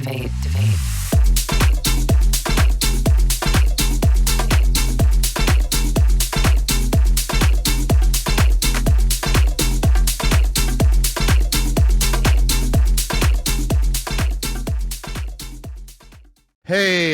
Hey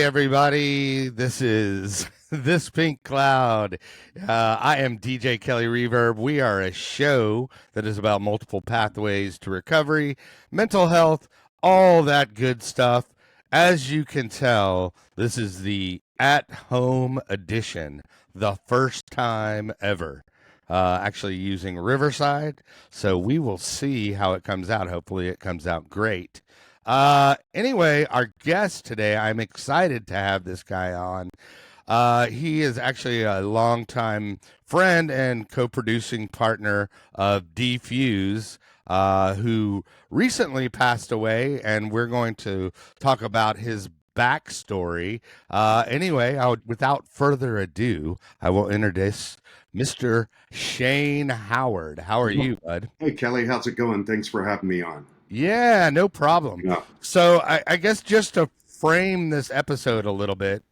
everybody, this is This Pink Cloud. I am DJ Kelly Reverb. We are a show that is about multiple pathways to recovery, mental health, all that good stuff. As you can tell, this is the at-home edition, the first time ever. Actually using Riverside, so we will see how it comes out. Hopefully it comes out great. Anyway, our guest today, I'm excited to have this guy on. He is actually a longtime friend and co-producing partner of DFuse, who recently passed away, and we're going to talk about his backstory. Anyway, without further ado, I will introduce Mr. Shane Howard. How are you, bud? Hey, Kelly, how's it going? Thanks for having me on. Yeah, no problem. Yeah. So I guess just to frame this episode a little bit,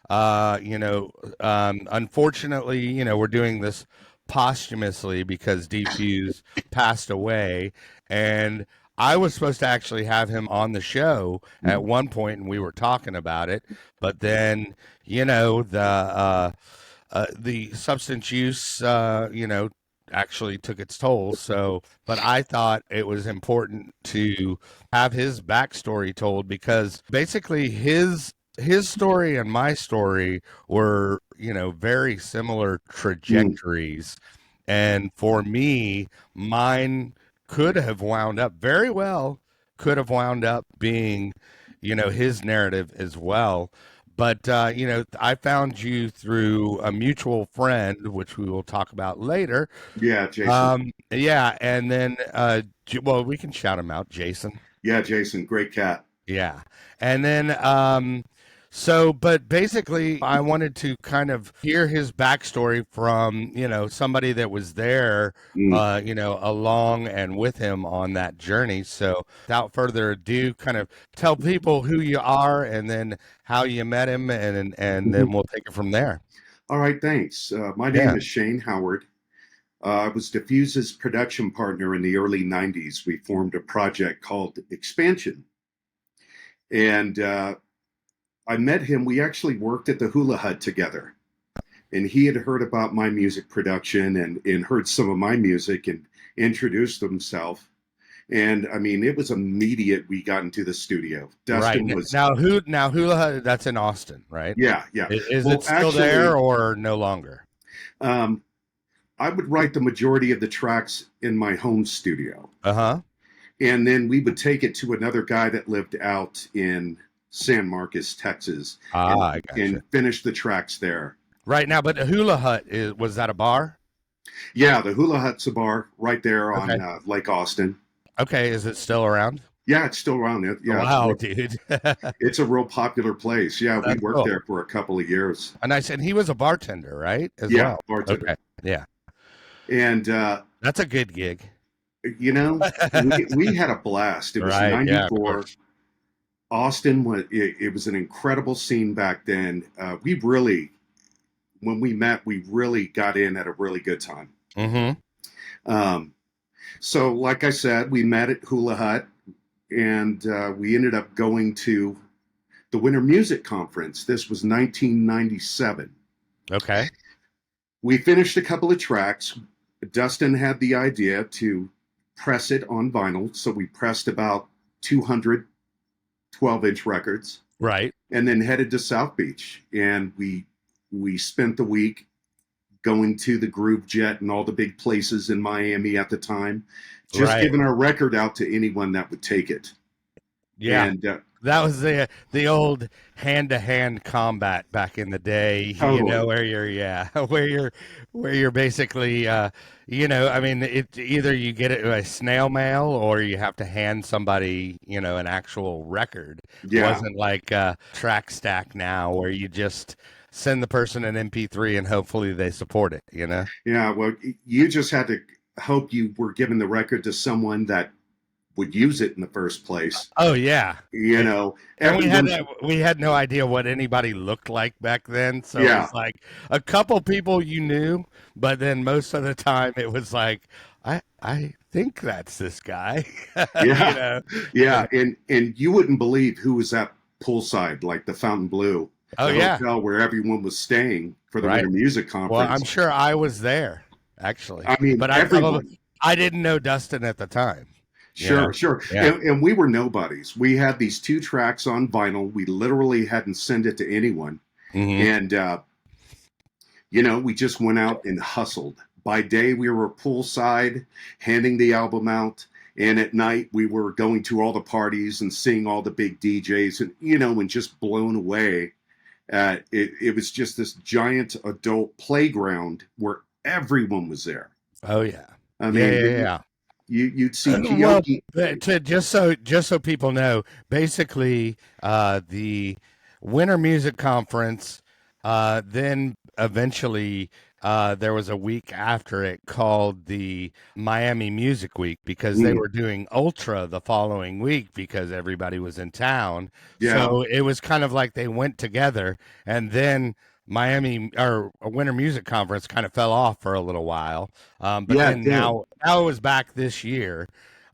unfortunately, we're doing this posthumously because DFuse passed away, and I was supposed to actually have him on the show at one point, and we were talking about it, but then, the substance use, actually took its toll. So, but I thought it was important to have his backstory told because basically his story and my story were, very similar trajectories. And for me, mine could have wound up being, his narrative as well. But, I found you through a mutual friend, which we will talk about later. Yeah, Jason. And then, we can shout him out, Jason. Yeah, Jason, great cat. Yeah. And then, but basically, I wanted to kind of hear his backstory from, somebody that was there, along and with him on that journey. So without further ado, kind of tell people who you are and then how you met him, and then we'll take it from there. All right, thanks. My name is Shane Howard. I was DFuse's production partner in the early 90s. We formed a project called Expansion. And I met him. We actually worked at the Hula Hut together. And he had heard about my music production and heard some of my music and introduced himself. And I mean, it was immediate. We got into the studio. Dustin was now Hula Hut. That's in Austin, right? Yeah. Is it still there or no longer? I would write the majority of the tracks in my home studio. And then we would take it to another guy that lived out in San Marcos, Texas, and finish the tracks there. Right now, but the Hula Hut was that a bar? Yeah, the Hula Hut's a bar right there on Lake Austin. Okay, is it still around? Yeah, it's still around. Yeah, wow, dude. It's a real popular place. Yeah, we worked there for a couple of years. And he was a bartender, right? Yeah, bartender. Okay. Yeah. And that's a good gig. We had a blast. It was 94. Yeah, Austin it was an incredible scene back then. When we met, we really got in at a really good time. So like I said, we met at Hula Hut, and we ended up going to the Winter Music Conference. This was 1997. Okay. We finished a couple of tracks. Dustin had the idea to press it on vinyl, so we pressed about 200 12-inch records. Right. And then headed to South Beach. And we spent the week going to the Groove Jet and all the big places in Miami at the time, just giving our record out to anyone that would take it. Yeah. And that was the old hand-to-hand combat back in the day, where you're basically, it's either you get it by snail mail or you have to hand somebody, an actual record. Yeah. It wasn't like Track Stack now where you just send the person an MP3 and hopefully they support it, Yeah, well, you just had to hope you were giving the record to someone that would use it in the first place. Oh yeah. You know, and we had no idea what anybody looked like back then. So it was like a couple people you knew, but then most of the time it was like, I think that's this guy. Yeah. You know? Yeah. And you wouldn't believe who was at poolside, like the Fontainebleau, the hotel where everyone was staying for the Winter Music Conference. Well, I'm sure I was there, actually. I mean, but I didn't know Dustin at the time. Sure. Yeah. And we were nobodies. We had these 2 tracks on vinyl. We literally hadn't sent it to anyone. And, you know, we just went out and hustled. By day, we were poolside, handing the album out. And at night, we were going to all the parties and seeing all the big DJs and, you know, and just blown away. It was just this giant adult playground where everyone was there. Oh, yeah. I mean, You'd see Kyoki. Well, just so people know, basically the Winter Music Conference, then eventually there was a week after it called the Miami Music Week because they were doing Ultra the following week because everybody was in town. Yeah. So it was kind of like they went together, and then Miami or a Winter Music Conference kind of fell off for a little while. But then now it was back this year.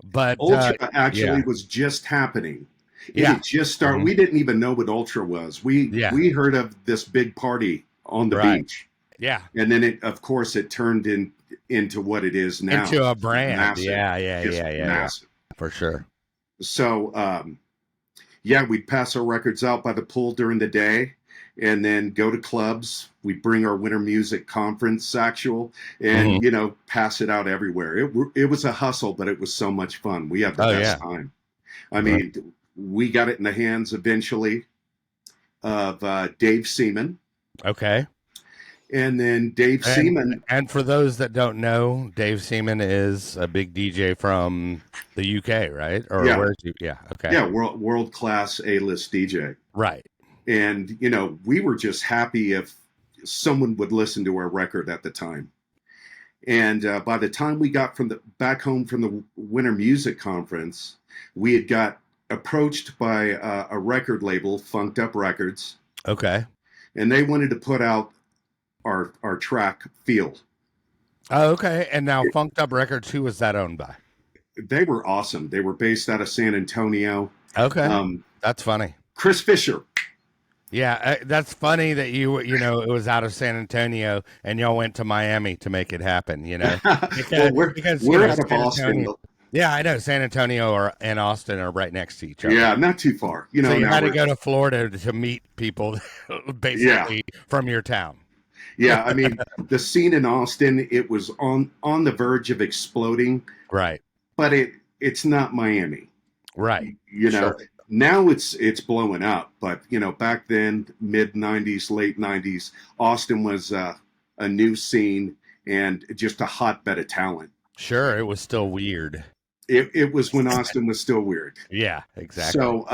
But Ultra actually was just happening. It had just started. We didn't even know what Ultra was. We heard of this big party on the beach. Yeah. And then it turned into what it is now. Into a brand. Massive. Yeah. For sure. So we'd pass our records out by the pool during the day. And then go to clubs. We'd bring our Winter Music Conference actual and, you know, pass it out everywhere. It was a hustle, but it was so much fun. We had the best time. I mean, we got it in the hands eventually of Dave Seaman. Okay. And then Dave Seaman. And for those that don't know, Dave Seaman is a big DJ from the UK, right? Or where's he? Yeah. Okay. Yeah. World-class A-list DJ. Right. And, you know, we were just happy if someone would listen to our record at the time. And by the time we got back home from the Winter Music Conference, we had got approached by a record label, Funked Up Records. Okay. And they wanted to put out our track, Feel. Oh, okay. And now Funked Up Records, who was that owned by? They were awesome. They were based out of San Antonio. Okay. That's funny. Chris Fisher. Yeah, that's funny that you know it was out of San Antonio and y'all went to Miami to make it happen. You know, because we're out of Austin. Yeah, I know San Antonio and Austin are right next to each other. Yeah, not too far. You know, so you had to go to Florida to meet people, basically from your town. Yeah, I mean the scene in Austin, it was on the verge of exploding. Right, but it's not Miami. Right, you know. Sure. Now it's blowing up, but you know, back then, mid '90s, late '90s, Austin was a new scene and just a hotbed of talent. Sure, it was still weird. It was when Austin was still weird. Yeah, exactly. So,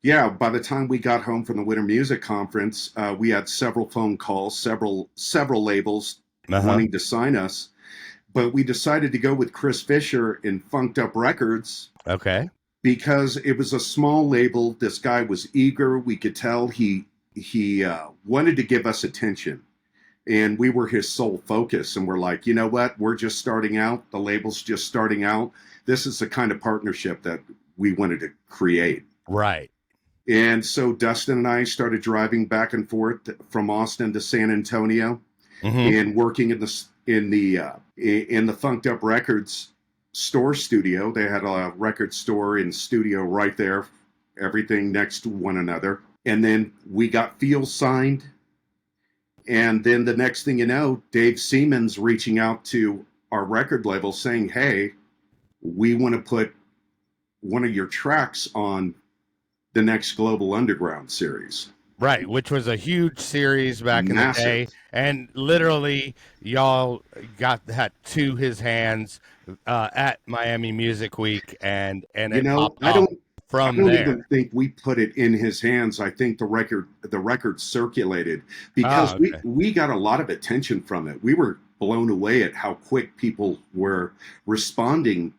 by the time we got home from the Winter Music Conference, we had several phone calls, several labels wanting to sign us, but we decided to go with Chris Fisher in Funked Up Records. Okay. Because it was a small label. This guy was eager. We could tell he wanted to give us attention. And we were his sole focus. And we're like, you know what? We're just starting out. The label's just starting out. This is the kind of partnership that we wanted to create. Right. And so Dustin and I started driving back and forth from Austin to San Antonio and working in the Funked Up Records store studio. They had a record store and studio right there, everything next to one another. And then we got Feel signed. And then the next thing you know, Dave Seaman's reaching out to our record label saying, hey, we want to put one of your tracks on the next Global Underground series. Right, which was a huge series back in the day. And literally, y'all got that to his hands at Miami Music Week, and you know, I don't even think we put it in his hands. I think the record circulated because we got a lot of attention from it. We were blown away at how quick people were responding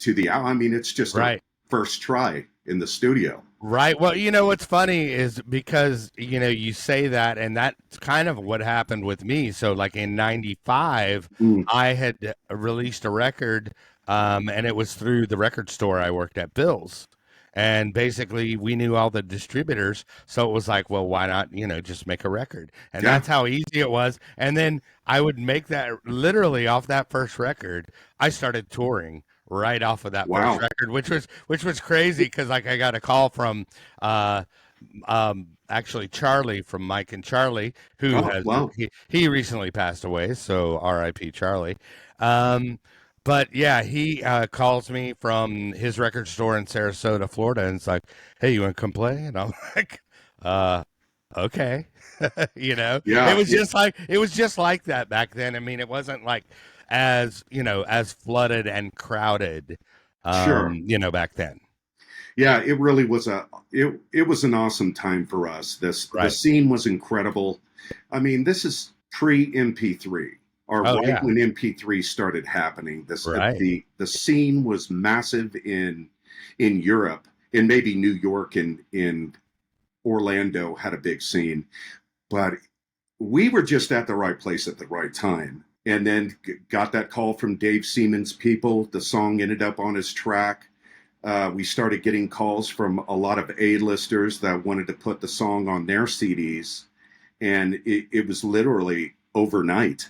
to the album. I mean, it's just our Right. first try in the studio. Right. Well, what's funny is because, you say that, and that's kind of what happened with me. So, like in 95, Mm, I had released a record, and it was through the record store I worked at, Bill's. And basically, we knew all the distributors. So it was like, well, why not, just make a record? And yeah. that's how easy it was. And then I would make that literally off that first record. I started touring right off of that first Wow. record, which was crazy because like I got a call from uh actually Charlie from Mike and Charlie, who Oh, has wow. he recently passed away, so R.I.P. Charlie. Um, but yeah, he calls me from his record store in Sarasota, Florida, and it's like, "Hey, you want to come play?" And I'm like, "Uh, okay." Yeah. It was just like that back then. I mean, it wasn't like as flooded and crowded, Sure. back then. Yeah, it really was it was an awesome time for us. The Right. scene was incredible. I mean, this is pre MP3, or Oh right yeah. when MP3 started happening. Right. The scene was massive in Europe, and maybe New York and in Orlando had a big scene, but we were just at the right place at the right time. And then got that call from Dave Seaman's people. The song ended up on his track. We started getting calls from a lot of A-listers that wanted to put the song on their CDs. And it was literally overnight.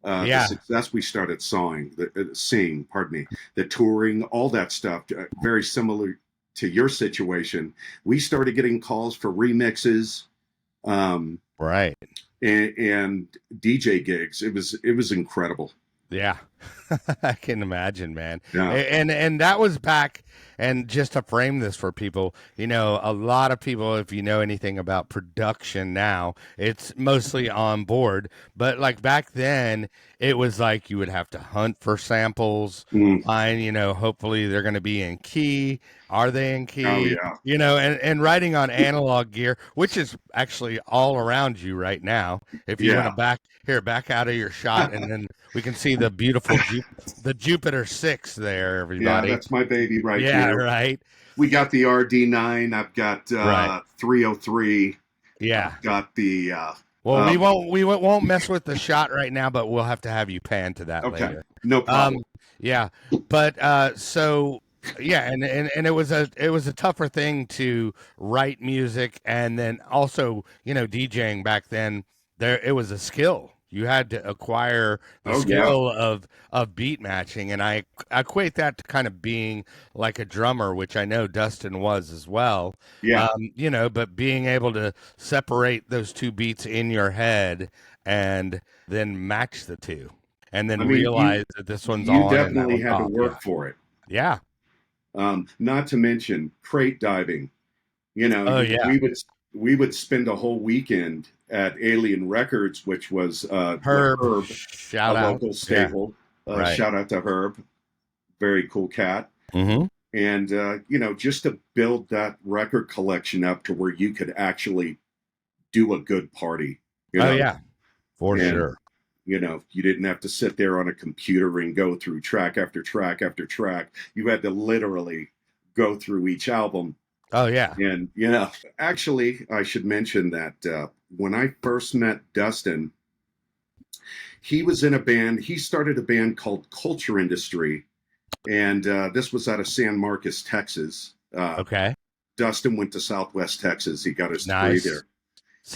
The Yeah. success we started seeing, pardon me, the touring, all that stuff, very similar to your situation. We started getting calls for remixes. Um, Right. and DJ gigs. It was incredible. Yeah. I can imagine, man. Yeah. And that was back. And just to frame this for people, a lot of people, if you know anything about production now, it's mostly on board. But like back then, it was like you would have to hunt for samples, Mm. find, hopefully they're going to be in key. Are they in Oh key? yeah. And writing on analog gear, which is actually all around you right now. If you want to Yeah. back out of your shot, and then we can see the beautiful the Jupiter 6 there, Yeah, everybody. that's my baby right Yeah, here. right. We got the RD9. I've got Right. 303. Yeah. I've got the Well, uh, we won't mess with the shot right now, but we'll have to have you pan to that okay, later. no Um, problem. yeah, but so yeah, and it was a tougher thing to write music, and then also DJing back then. It was a skill. You had to acquire the Oh yeah. skill of beat matching, and I equate that to kind of being like a drummer, which I know Dustin was as well. Yeah. But being able to separate those two beats in your head and then match the two and I then mean, realize that this one's you on and that definitely one's had to off. Yeah. work for it. Yeah. Not to mention crate diving. Oh yeah. We would spend a whole weekend at Alien Records, which was with Herb, Herb, a shout out. local Yeah. staple. Right. Shout out to Herb, very cool cat. Mm-hmm. And just to build that record collection up to where you could actually do a good party, Oh yeah. For and sure. you didn't have to sit there on a computer and go through track after track after track. You had to literally go through each album. Oh yeah. And, actually, I should mention that when I first met Dustin, he was in a band. He started a band called Culture Industry. And this was out of San Marcos, Texas. Okay. Dustin went to Southwest Texas. He got his degree Nice. there.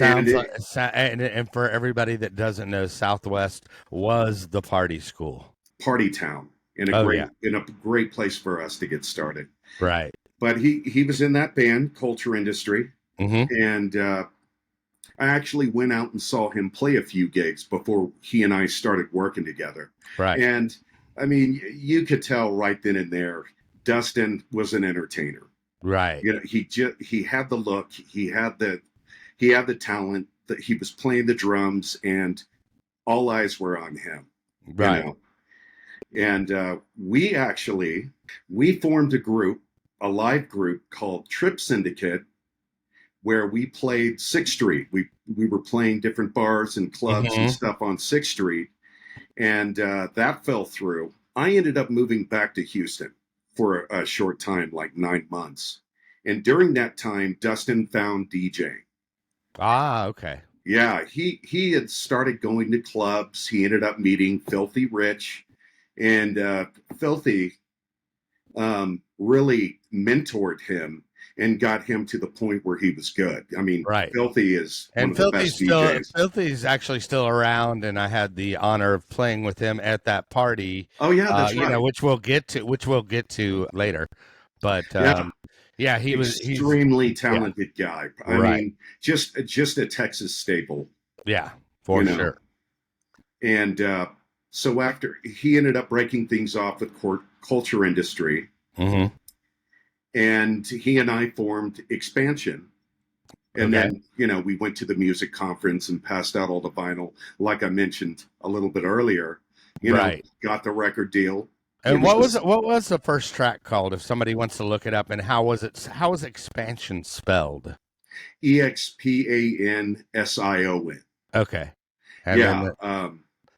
And Sounds like and for everybody that doesn't know, Southwest was the party school. party town in a Oh great yeah. in a great place for us to get started. Right. But he was in that band, Culture Industry. Mm-hmm. And I actually went out and saw him play a few gigs before he and I started working together. Right. And I mean, you could tell right then and there, Dustin was an entertainer. Right. He had the look, he had the talent, that he was playing the drums, and all eyes were on him. You Right. know, and we formed a live group called Trip Syndicate, where we played Sixth Street. We were playing different bars and clubs and Mm-hmm. stuff on Sixth Street, and that fell through. I ended up moving back to Houston for a short time, like 9 months. And during that time, Dustin found DJing. Ah, okay. Yeah, he had started going to clubs. He ended up meeting Filthy Rich, and Filthy really mentored him and got him to the point where he was good. I mean, Right. Filthy is one And of the best DJs. Filthy's actually still around, and I had the honor of playing with him at that party. Oh yeah, that's right. Which we'll get to later. But Yeah, yeah, he's extremely yeah, talented guy. I right. mean, just a Texas staple, Yeah, you for know. sure. And so after he ended up breaking things off with culture industry, Mm-hmm. and he and I formed Expansion. And Okay. then, we went to the music conference and passed out all the vinyl, like I mentioned a little bit earlier, Right. got the record deal. It And was what was the first track called? If somebody wants to look it up, and how was it? How was Expansion spelled? Expansion. Okay. And then Yeah.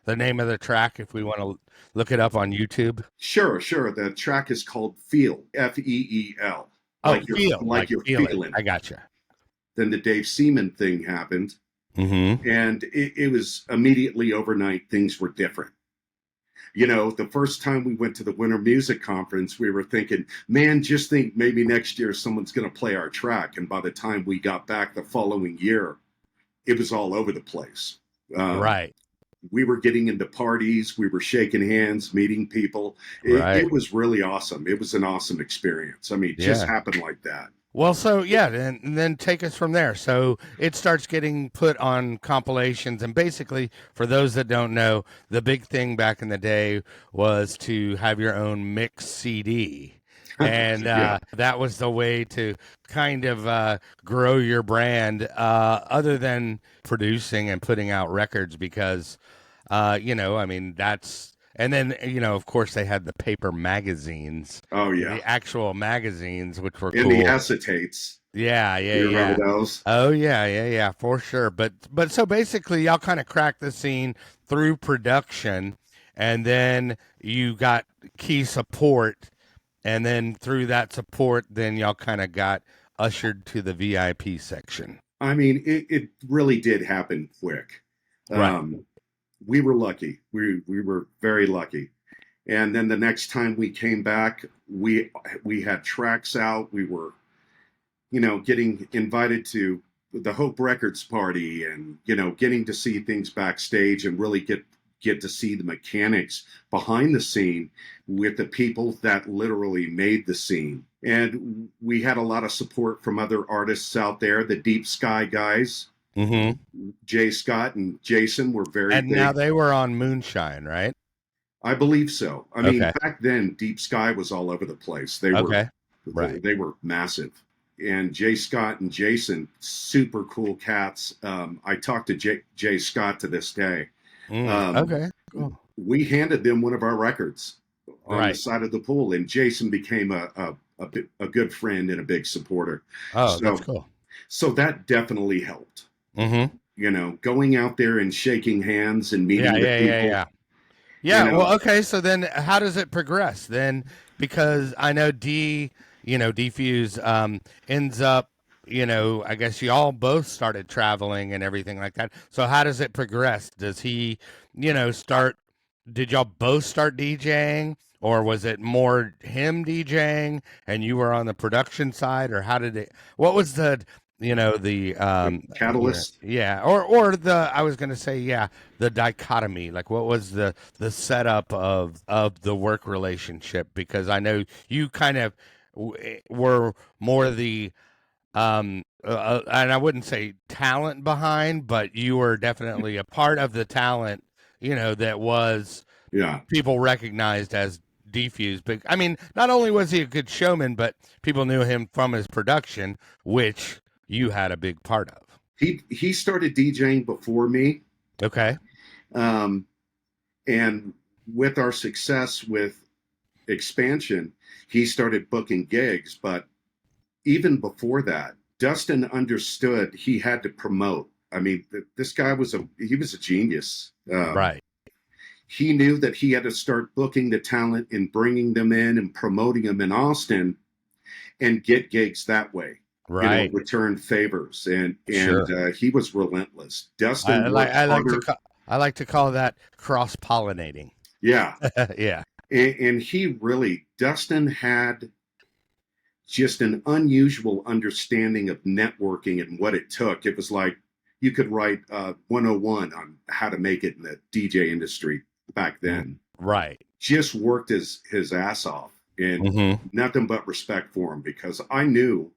the name of the track, if we want to look it up on YouTube. Sure. The track is called Feel, Feel, Oh, like you're feel it. feeling. I gotcha. Then the Dave Seaman thing happened, Mm-hmm. and it was immediately overnight, things were different. The first time we went to the Winter Music Conference, we were thinking, man, just think maybe next year someone's going to play our track. And by the time we got back the following year, it was all over the place. Right. We were getting into parties, we were shaking hands, meeting people. Right. It was really awesome. It was an awesome experience. I mean, it just Yeah. happened like that. Well, so yeah, and then take us from there. So it starts getting put on compilations, and basically, for those that don't know, the big thing back in the day was to have your own mix CD, and Yeah. that was the way to kind of grow your brand, other than producing and putting out records, because I mean, that's, and then, of course, they had the paper magazines, Oh, yeah. the actual magazines, which were And the cool. acetates. Yeah, You remember yeah. those? Oh yeah, for sure. But so basically, y'all kind of cracked the scene through production, and then you got key support, and then through that support, then y'all kind of got ushered to the VIP section. I mean, it really did happen quick. Right. We were lucky. We were very lucky. And then the next time we came back, we had tracks out. We were, getting invited to the Hope Records party, and getting to see things backstage and really get to see the mechanics behind the scene with the people that literally made the scene. And we had a lot of support from other artists out there. The Deep Sky guys, Mm-hmm. Jay Scott and Jason, were very And now big. they were on Moonshine, right? I believe so. I mean, Okay. back then, Deep Sky was all over the place. They were Okay. Right. they were massive. And Jay Scott and Jason, super cool cats. I talk to Jay Scott to this day. Um, Okay. Cool. we handed them one of our records on the Right. side of the pool, and Jason became a good friend and a big supporter. Oh, that's So cool. so that definitely helped. Mm-hmm. Going out there and shaking hands and Yeah, meeting the yeah, yeah, people. yeah. You Yeah, know, well, okay, so then how does it progress then? Because I know Defuse ends up, I guess y'all both started traveling and everything like that. So how does it progress? Does he, start, did y'all both start DJing, or was it more him DJing and you were on the production side, or how did it, what was the the catalyst. yeah, or the, I was going to say, yeah, the dichotomy, like what was the setup of the work relationship, because I know you kind of were more the and I wouldn't say talent behind, but you were definitely a part of the talent, that was Yeah. people recognized as Defuse. But I mean, not only was he a good showman, but people knew him from his production, which you had a big part of. He started DJing before me. Okay. Um, and with our success with Expansion, he started booking gigs. But even before that, Dustin understood he had to promote. I mean, this guy was he was a genius. Right. he knew that he had to start booking the talent and bringing them in and promoting them in Austin and get gigs that way. Right. Return favors, and Sure. he was relentless. I Dustin like worked I like to harder. call I like to call that cross pollinating. Yeah, Yeah. and he really, Dustin had just an unusual understanding of networking and what it took. It was like you could write 101 on how to make it in the DJ industry back then. Right. Just worked his ass off, and nothing but respect for him, because I knew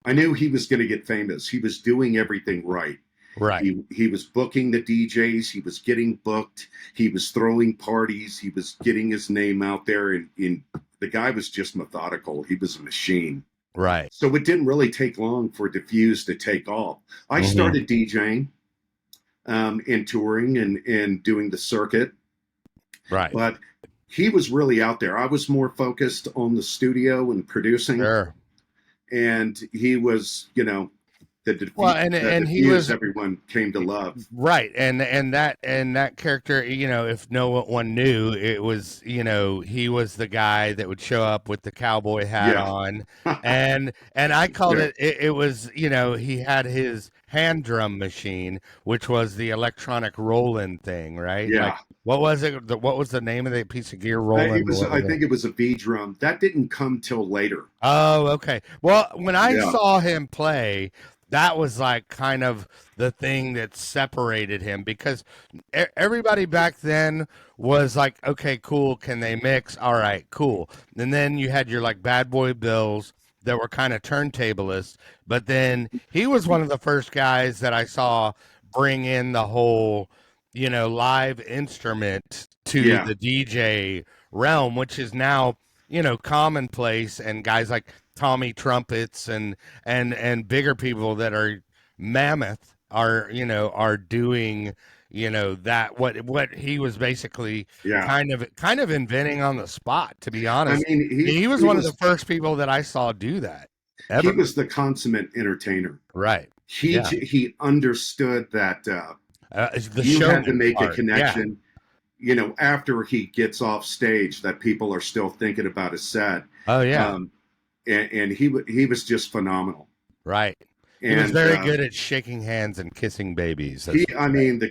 he was going to get famous. He was doing everything right. Right. He was booking the DJs. He was getting booked. He was throwing parties. He was getting his name out there. And the guy was just methodical. He was a machine. Right. So it didn't really take long for Diffuse to take off. I started DJing and touring and doing the circuit. Right. But he was really out there. I was more focused on the studio and producing. Sure. And he was, and he Diffuse was everyone came to love. Right. And that character, if no one knew, it was, he was the guy that would show up with the cowboy hat on. And I called it was, he had his hand drum machine, which was the electronic Roland thing, right? Yeah. Like, what was it? What was the name of the piece of gear? Roland? I think it was a V drum. That didn't come till later. Oh, okay. Well, when I saw him play, that was like kind of the thing that separated him, because everybody back then was like, okay, cool. Can they mix? All right, cool. And then you had your like Bad Boy Bills that were kind of turntablists, but then he was one of the first guys that I saw bring in the whole, live instrument to the DJ realm, which is now, commonplace, and guys like Tommy Trumpets and bigger people that are mammoth are doing that what he was basically kind of inventing on the spot, to be honest. I mean, he was one of the first people that I saw do that ever. He was the consummate entertainer. Right. He understood that you had to make a connection. After he gets off stage, that people are still thinking about his set. Oh yeah. And he was just phenomenal. Right. He was very good at shaking hands and kissing babies. The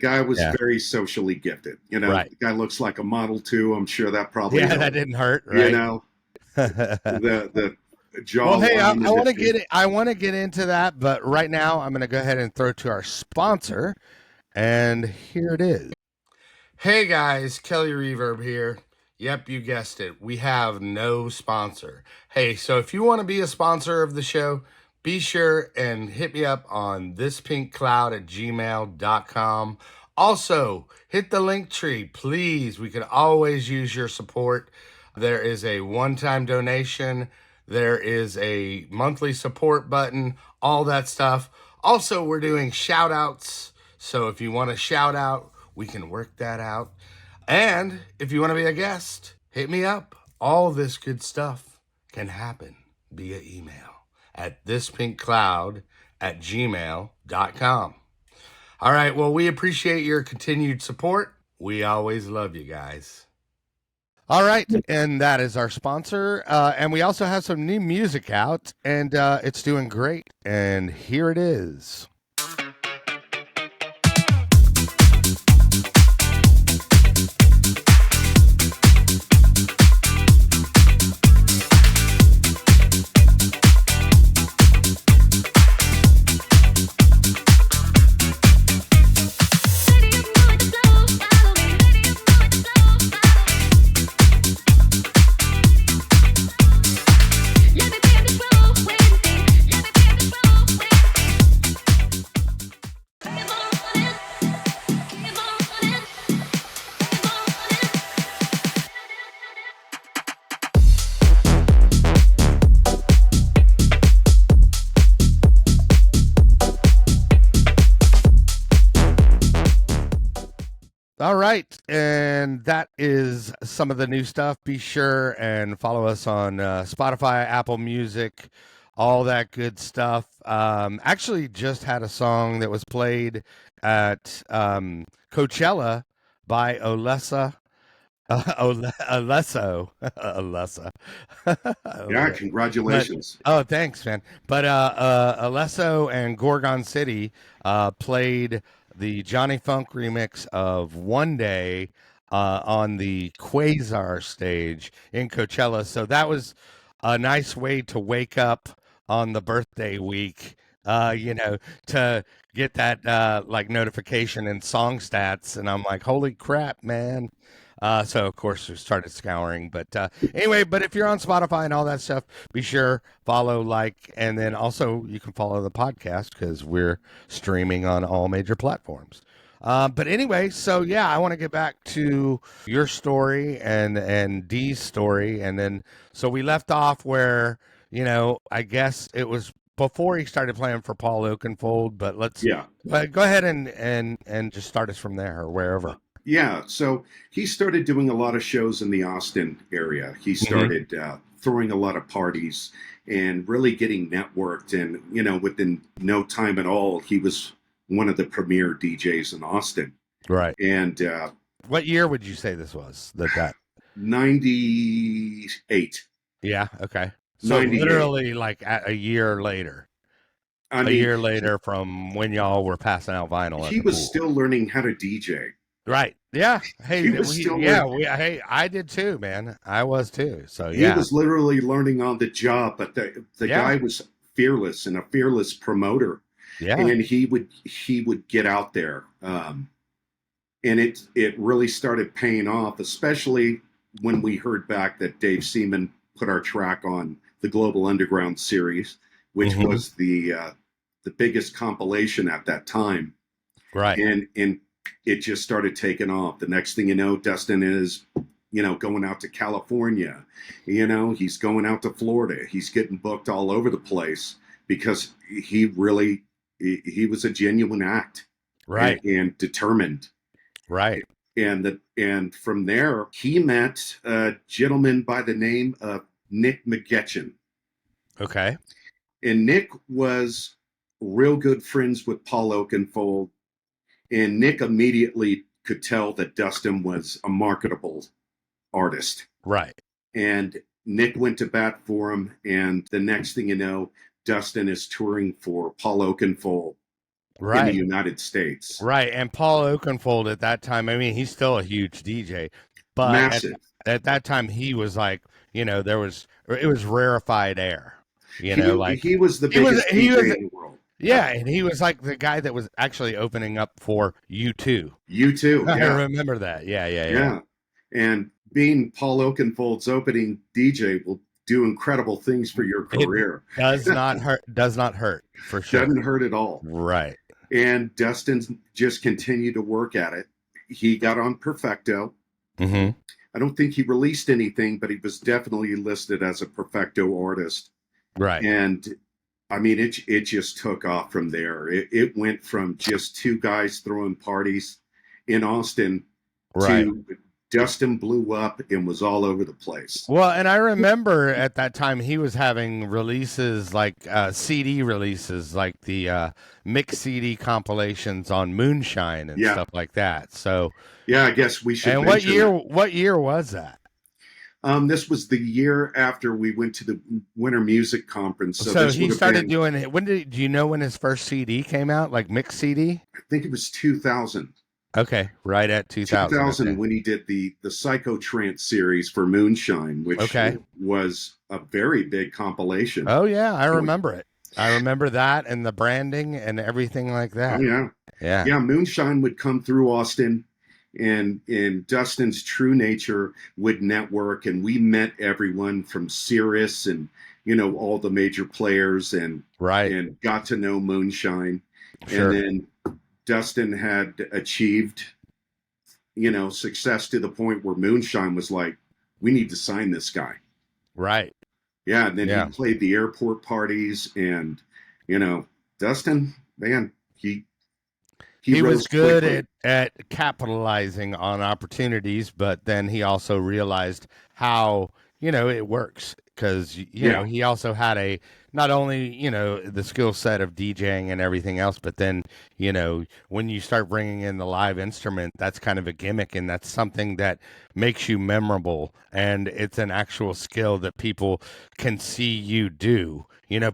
guy was very socially gifted. Right. The guy looks like a model too. I'm sure that probably helped. That didn't hurt. Right. The jaw. Well, hey, I want to get into that, but right now I'm going to go ahead and throw to our sponsor, and here it is. Hey guys, Kelly Reverb here. Yep, you guessed it. We have no sponsor. Hey, so if you want to be a sponsor of the show, be sure and hit me up on thispinkcloud@gmail.com. Also, hit the link tree, please. We could always use your support. There is a one-time donation. There is a monthly support button, all that stuff. Also, we're doing shout-outs. So if you want a shout-out, we can work that out. And if you want to be a guest, hit me up. All this good stuff can happen via email at thispinkcloud@gmail.com. All right, well, we appreciate your continued support. We always love you guys. All right, and that is our sponsor. And we also have some new music out, and it's doing great. And here it is. All right, and that is some of the new stuff. Be sure and follow us on Spotify, Apple Music, all that good stuff. Actually just had a song that was played at Coachella by Olesa. Alesso, Alessa. Yeah, But congratulations. oh, thanks, man. But Alesso and Gorgon City played the Johnny Funk remix of One Day on the Quasar stage in Coachella. So that was a nice way to wake up on the birthday week. To get that like notification and song stats, and I'm like, holy crap, man! So of course we started scouring, but anyway, but if you're on Spotify and all that stuff, be sure follow, like, and then also you can follow the podcast because we're streaming on all major platforms. But anyway, so yeah, I want to get back to your story and Dee's story, and then so we left off where I guess it was before he started playing for Paul Oakenfold, but let's Yeah. go ahead and just start us from there or wherever. Yeah, so he started doing a lot of shows in the Austin area. He Mm-hmm. started throwing a lot of parties and really getting networked. And, within no time at all, he was one of the premier DJs in Austin. Right. And What year would you say this was? That 98. Yeah. Okay. So 98. literally like a year later. I A mean, year later from when y'all were passing out vinyl at he the was pool. still learning how to DJ. Right. Yeah. Hey, He was still learning. hey, I did too, man. I was too. So He yeah. was literally learning on the job, but the Yeah. guy was fearless and a fearless promoter. Yeah. And he would get out there, and it really started paying off, especially when we heard back that Dave Seaman put our track on the Global Underground series, which Mhm. was the biggest compilation at that time. Right. And it just started taking off. The next thing you know, Dustin is going out to California. He's going out to Florida. He's getting booked all over the place because he was a genuine act, Right. and determined. Right. And from there, he met a gentleman by the name of Nick McGetchin. Okay. And Nick was real good friends with Paul Oakenfold. And Nick immediately could tell that Dustin was a marketable artist. Right. And Nick went to bat for him. And the next thing you know, Dustin is touring for Paul Oakenfold in the United States. Right. And Paul Oakenfold at that time, I mean, he's still a huge DJ, but massive. At that time he was like, it was rarefied air. He was the biggest DJ in the world. Yeah, and he was like the guy that was actually opening up for U2. U2, yeah. I remember that. Yeah. And being Paul Oakenfold's opening DJ will do incredible things for your career. It does not hurt for sure. Doesn't hurt at all. Right. And Dustin just continued to work at it. He got on Perfecto. Mm-hmm. I don't think he released anything, but he was definitely listed as a Perfecto artist. Right. And I mean, it just took off from there. It went from just two guys throwing parties in Austin to Dustin blew up and was all over the place. Well, and I remember at that time he was having releases like CD releases, like the mix CD compilations on Moonshine and stuff like that. So yeah, I guess we should. And what year was that? This was the year after we went to the Winter Music Conference. So he started doing it. Do you know when his first CD came out? Like mix CD? I think it was 2000. Okay, right at 2000. 2000 when he did the Psychotrance series for Moonshine, which was a very big compilation. Oh yeah, I remember it. I remember that and the branding and everything like that. Oh, yeah. Moonshine would come through Austin, and Dustin's true nature would network, and we met everyone from Cirrus and all the major players, and got to know Moonshine. Sure. And then Dustin had achieved, success to the point where Moonshine was like, we need to sign this guy. Right. Yeah. And then he played the airport parties, and, Dustin, man, he was good at capitalizing on opportunities, but then he also realized how, it works. because you know he also had not only the skill set of DJing and everything else, but then when you start bringing in the live instrument, that's kind of a gimmick, and that's something that makes you memorable, and it's an actual skill that people can see you do.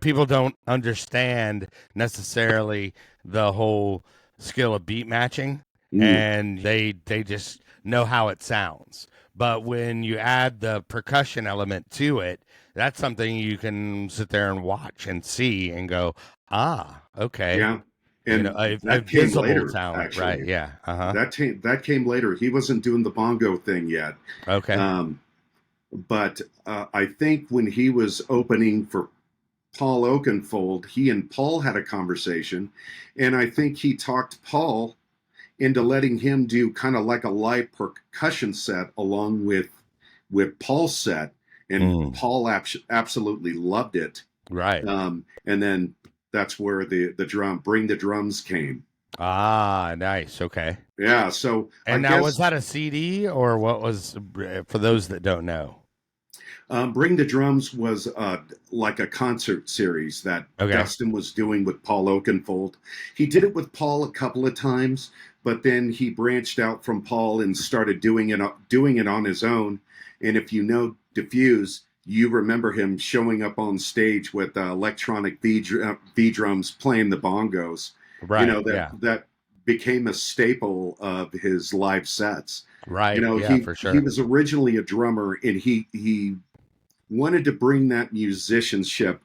People don't understand necessarily the whole skill of beat matching, and they just know how it sounds. But when you add the percussion element to it, that's something you can sit there and watch and see and go, okay. Yeah. And A that came visible later, talent, right? actually. Yeah. Uh-huh. That came later. He wasn't doing the bongo thing yet. Okay. But I think when he was opening for Paul Oakenfold, he and Paul had a conversation, and I think he talked Paul into letting him do kind of like a live percussion set along with Paul's set, and Paul absolutely loved it. Right. And then that's where the drum, Bring the Drums came. Ah, nice. Okay. Yeah. So and now, was that a CD or what was, for those that don't know? Bring the Drums was like a concert series that Dustin was doing with Paul Oakenfold. He did it with Paul a couple of times, but then he branched out from Paul and started doing it on his own. And if you know DFuse, you remember him showing up on stage with electronic V drums playing the bongos. Right. That became a staple of his live sets. Right. For sure. He was originally a drummer, and he wanted to bring that musicianship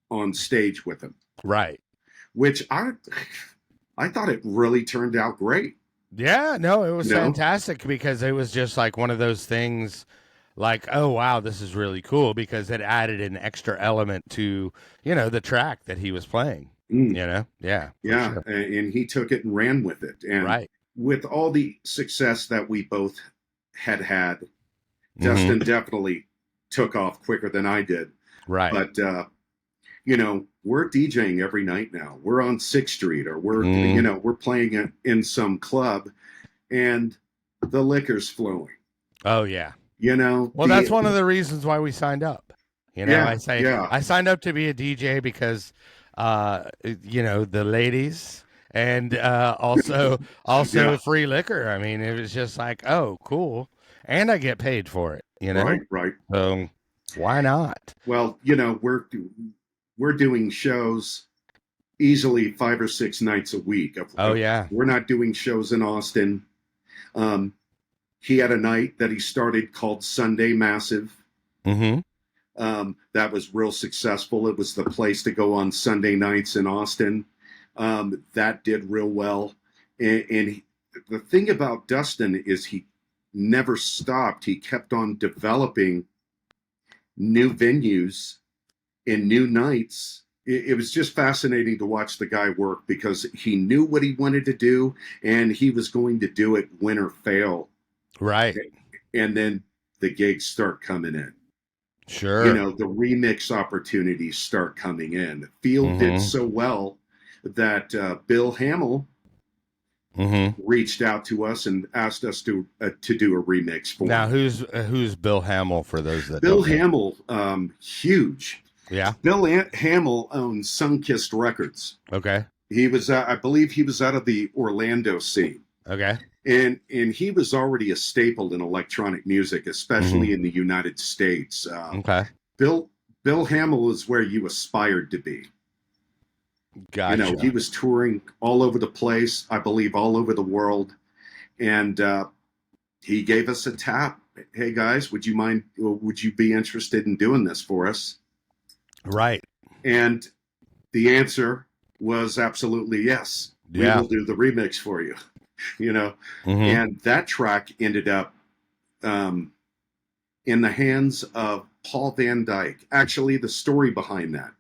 on stage with him. Right. Which I thought it really turned out great. Yeah, no, it was fantastic, because it was just like one of those things like, oh, wow, this is really cool, because it added an extra element to, the track that he was playing, Yeah. Yeah. Sure. And he took it and ran with it. And with all the success that we both had, Dustin definitely took off quicker than I did. Right. But, we're DJing every night now. We're on 6th Street, or we're, we're playing in some club, and the liquor's flowing. Oh, yeah. Well, that's one of the reasons why we signed up. I signed up to be a DJ because, the ladies, and also free liquor. I mean, it was just like, oh, cool. And I get paid for it, Right. Why not? Well, we're doing shows easily 5 or 6 nights a week. Oh, yeah. We're not doing shows in Austin. He had a night that he started called Sunday Massive. That was real successful. It was the place to go on Sunday nights in Austin. That did real well. And the thing about Dustin is he never stopped. He kept on developing new venues and new nights. It was just fascinating to watch the guy work, because he knew what he wanted to do, and he was going to do it win or fail. Right. And then the gigs start coming in. Sure. The remix opportunities start coming in. The field did so well that Bill Hamill reached out to us and asked us to do a remix for him. Now, who's Bill Hamill, for those that Bill don't know? Hamill, huge. Yeah. Bill Hamill owned Sunkissed Records. Okay. He was, I believe, he was out of the Orlando scene. Okay. And he was already a staple in electronic music, especially in the United States. Okay. Bill Hamill is where you aspired to be. Gotcha. He was touring all over the place, I believe all over the world. And he gave us a tap. Hey, guys, would you be interested in doing this for us? Right. And the answer was absolutely yes. Yeah. We will do the remix for you. And that track ended up in the hands of Paul Van Dyke. Actually, the story behind that.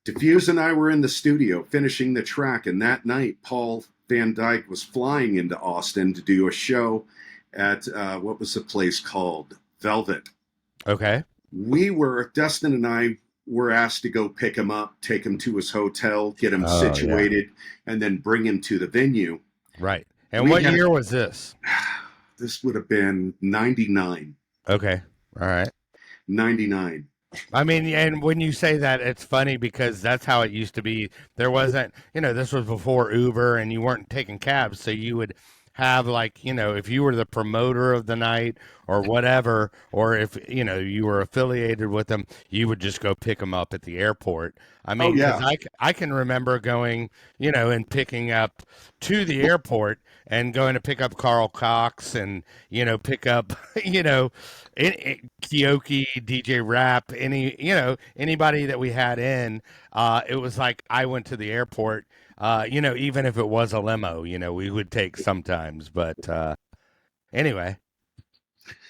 DFuse and I were in the studio finishing the track, and that night Paul Van Dyke was flying into Austin to do a show at what was the place called? Velvet. Okay. Dustin and I were asked to go pick him up, take him to his hotel, get him situated, and then bring him to the venue. Right. And what year was this? This would have been 99. Okay. All right. 99. I mean, and when you say that, it's funny because that's how it used to be. There wasn't, this was before Uber and you weren't taking cabs. So you would have, like, if you were the promoter of the night or whatever, or if, you were affiliated with them, you would just go pick them up at the airport. I Oh, mean, because yeah. I can remember going, and picking up to the airport and going to pick up Carl Cox and, pick up, Kioki, DJ Rap, anybody that we had in. It was like I went to the airport. Even if it was a limo, we would take sometimes. But anyway,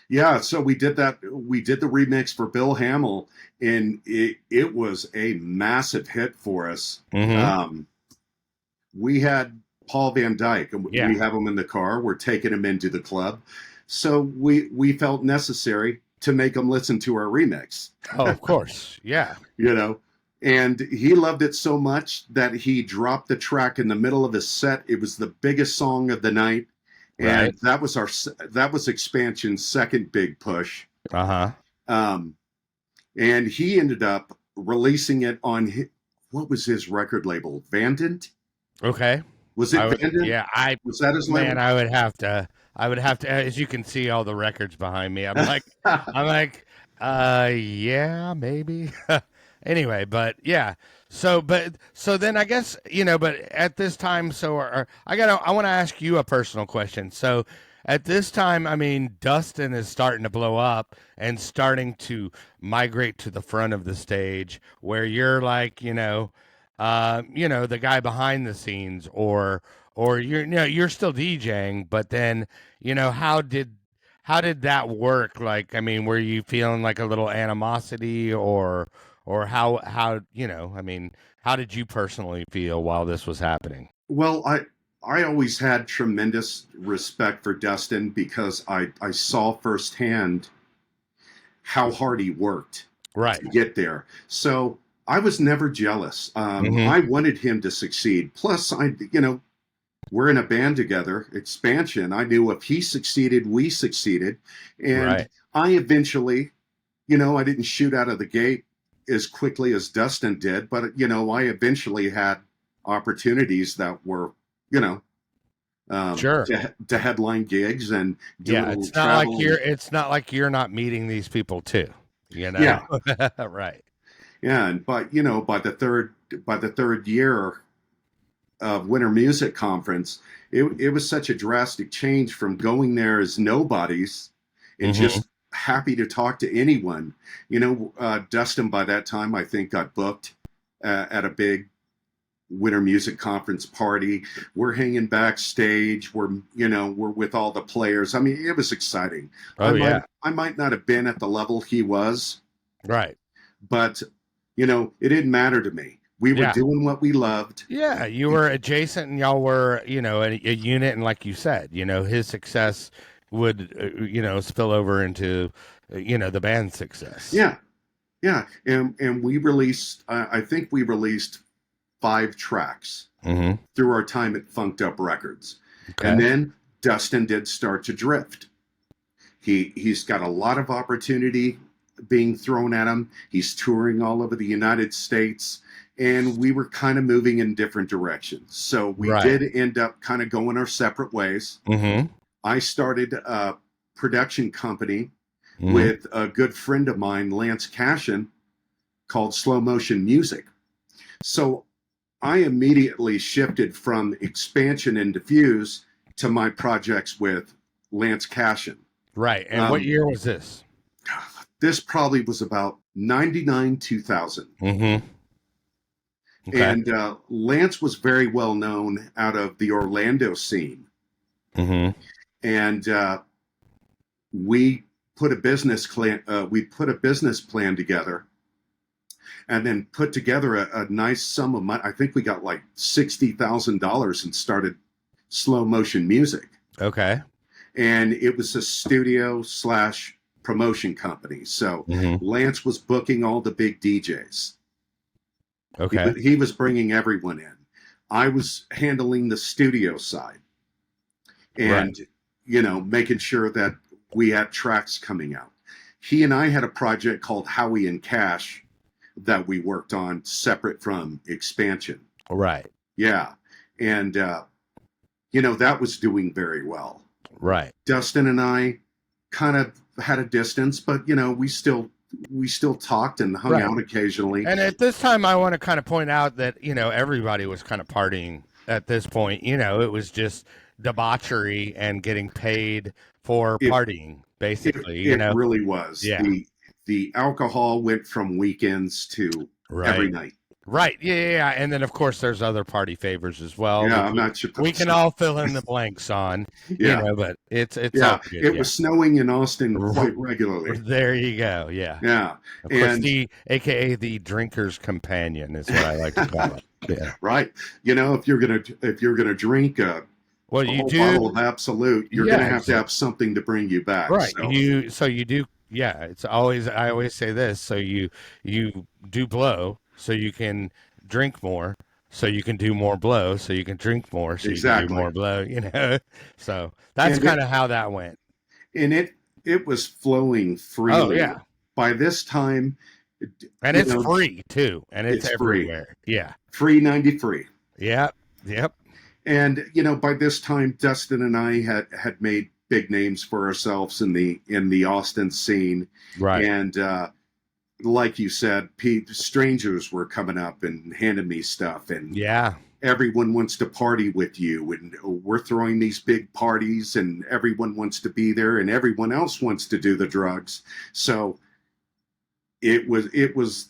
Yeah, so we did that. We did the remix for Bill Hamill, and it was a massive hit for us. mm-hmm. We had Paul Van Dyke, and Yeah. we have him in the car. We're taking him into the club, so we felt necessary to make him listen to our remix. Oh, of course, yeah. And he loved it so much that he dropped the track in the middle of his set. It was the biggest song of the night. And Right. that was Expansion's second big push. Uh-huh. And he ended up releasing it on what was his record label? Vandant? Okay. Was it Vandant? Yeah, was that his man, label? I would have to, as you can see all the records behind me. I'm like, yeah, maybe. Anyway, but yeah. So then I guess, but at this time, I want to ask you a personal question. So at this time, I mean, Dustin is starting to blow up and starting to migrate to the front of the stage where you're like, the guy behind the scenes, or you're still DJing, but then, how did that work? Like, I mean, were you feeling like a little animosity, or how I mean, how did you personally feel while this was happening? Well, I always had tremendous respect for Dustin because I saw firsthand how hard he worked Right. to get there. So I was never jealous. Mm-hmm. I wanted him to succeed. Plus, we're in a band together, Expansion. I knew if he succeeded, we succeeded. And Right. I eventually, I didn't shoot out of the gate as quickly as Dustin did, but, I eventually had opportunities that were, Sure. to headline gigs and do a Yeah, little travel. it's not like you're not meeting these people too, Yeah. Right. Yeah. And, but, by the third year of Winter Music Conference, it was such a drastic change from going there as nobodies and Mm-hmm. just happy to talk to anyone. Dustin by that time I think got booked at a big Winter Music Conference party. We're hanging backstage. We're with all the players. I mean, it was exciting. Oh yeah. I might not have been at the level he was, Right. but it didn't matter to me. We were Yeah. doing what we loved. Yeah, you were adjacent, and y'all were, a unit, and like you said, his success would, spill over into, the band's success. Yeah. Yeah, and we released. I think we released 5 tracks Mm-hmm. through our time at Funked Up Records, Okay. and then Dustin did start to drift. He's got a lot of opportunity being thrown at him. He's touring all over the United States, and we were kind of moving in different directions. So we Right. did end up kind of going our separate ways. Mm-hmm. I started a production company Mm-hmm. with a good friend of mine, Lance Cashin, called Slow Motion Music. So I immediately shifted from Expansion and DFuse to my projects with Lance Cashin. Right. And what year was this? This probably was about 99, 2000. Mm-hmm. Okay. And Lance was very well known out of the Orlando scene. Mm-hmm. And we put a business plan together, and then put together a nice sum of money. I think we got like $60,000 and started Slow Motion Music. Okay. And it was a studio / promotion company. So Mm-hmm. Lance was booking all the big DJs. Okay. He was bringing everyone in. I was handling the studio side and, Right. making sure that we had tracks coming out. he and I had a project called Howie and Cash that we worked on separate from Expansion. Right. Yeah. And, that was doing very well. Right. Dustin and I kind of had a distance, but, we still talked and hung out occasionally. And at this time, I want to kind of point out that, everybody was kind of partying at this point. It was just debauchery and getting paid for partying, basically. It really was. Yeah. The alcohol went from weekends to every night. Right. Yeah. And then, of course, there's other party favors as well. Yeah, I'm not sure. We can all fill in the blanks on, but it's all good. It was snowing in Austin quite regularly. There you go. Yeah. Yeah. Of course, the a.k.a. the drinker's companion is what I like to call it. Yeah. Right. If you're gonna drink a bottle of Absolute, you're gonna have to have something to bring you back. Right. So you do. Yeah. It's always, I always say this. So you do blow so you can drink more, so you can do more blow, so you can drink more, so you can do more blow, So that's kind of how that went. And it was flowing freely. Oh, yeah. By this time. And it's free, too. And it's everywhere. Free. Yeah. Free 93. Yeah. Yep. And, by this time, Dustin and I had made big names for ourselves in the Austin scene. Right. And, like you said, strangers were coming up and handing me stuff, and everyone wants to party with you, and we're throwing these big parties, and everyone wants to be there, and everyone else wants to do the drugs. So it was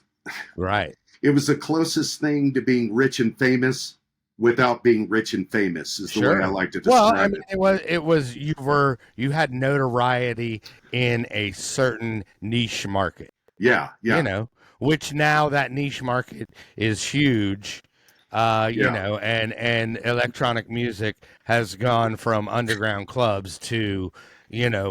right. It was the closest thing to being rich and famous without being rich and famous is the way I like to describe it. It was you had notoriety in a certain niche market. Yeah. Which now that niche market is huge, and electronic music has gone from underground clubs to,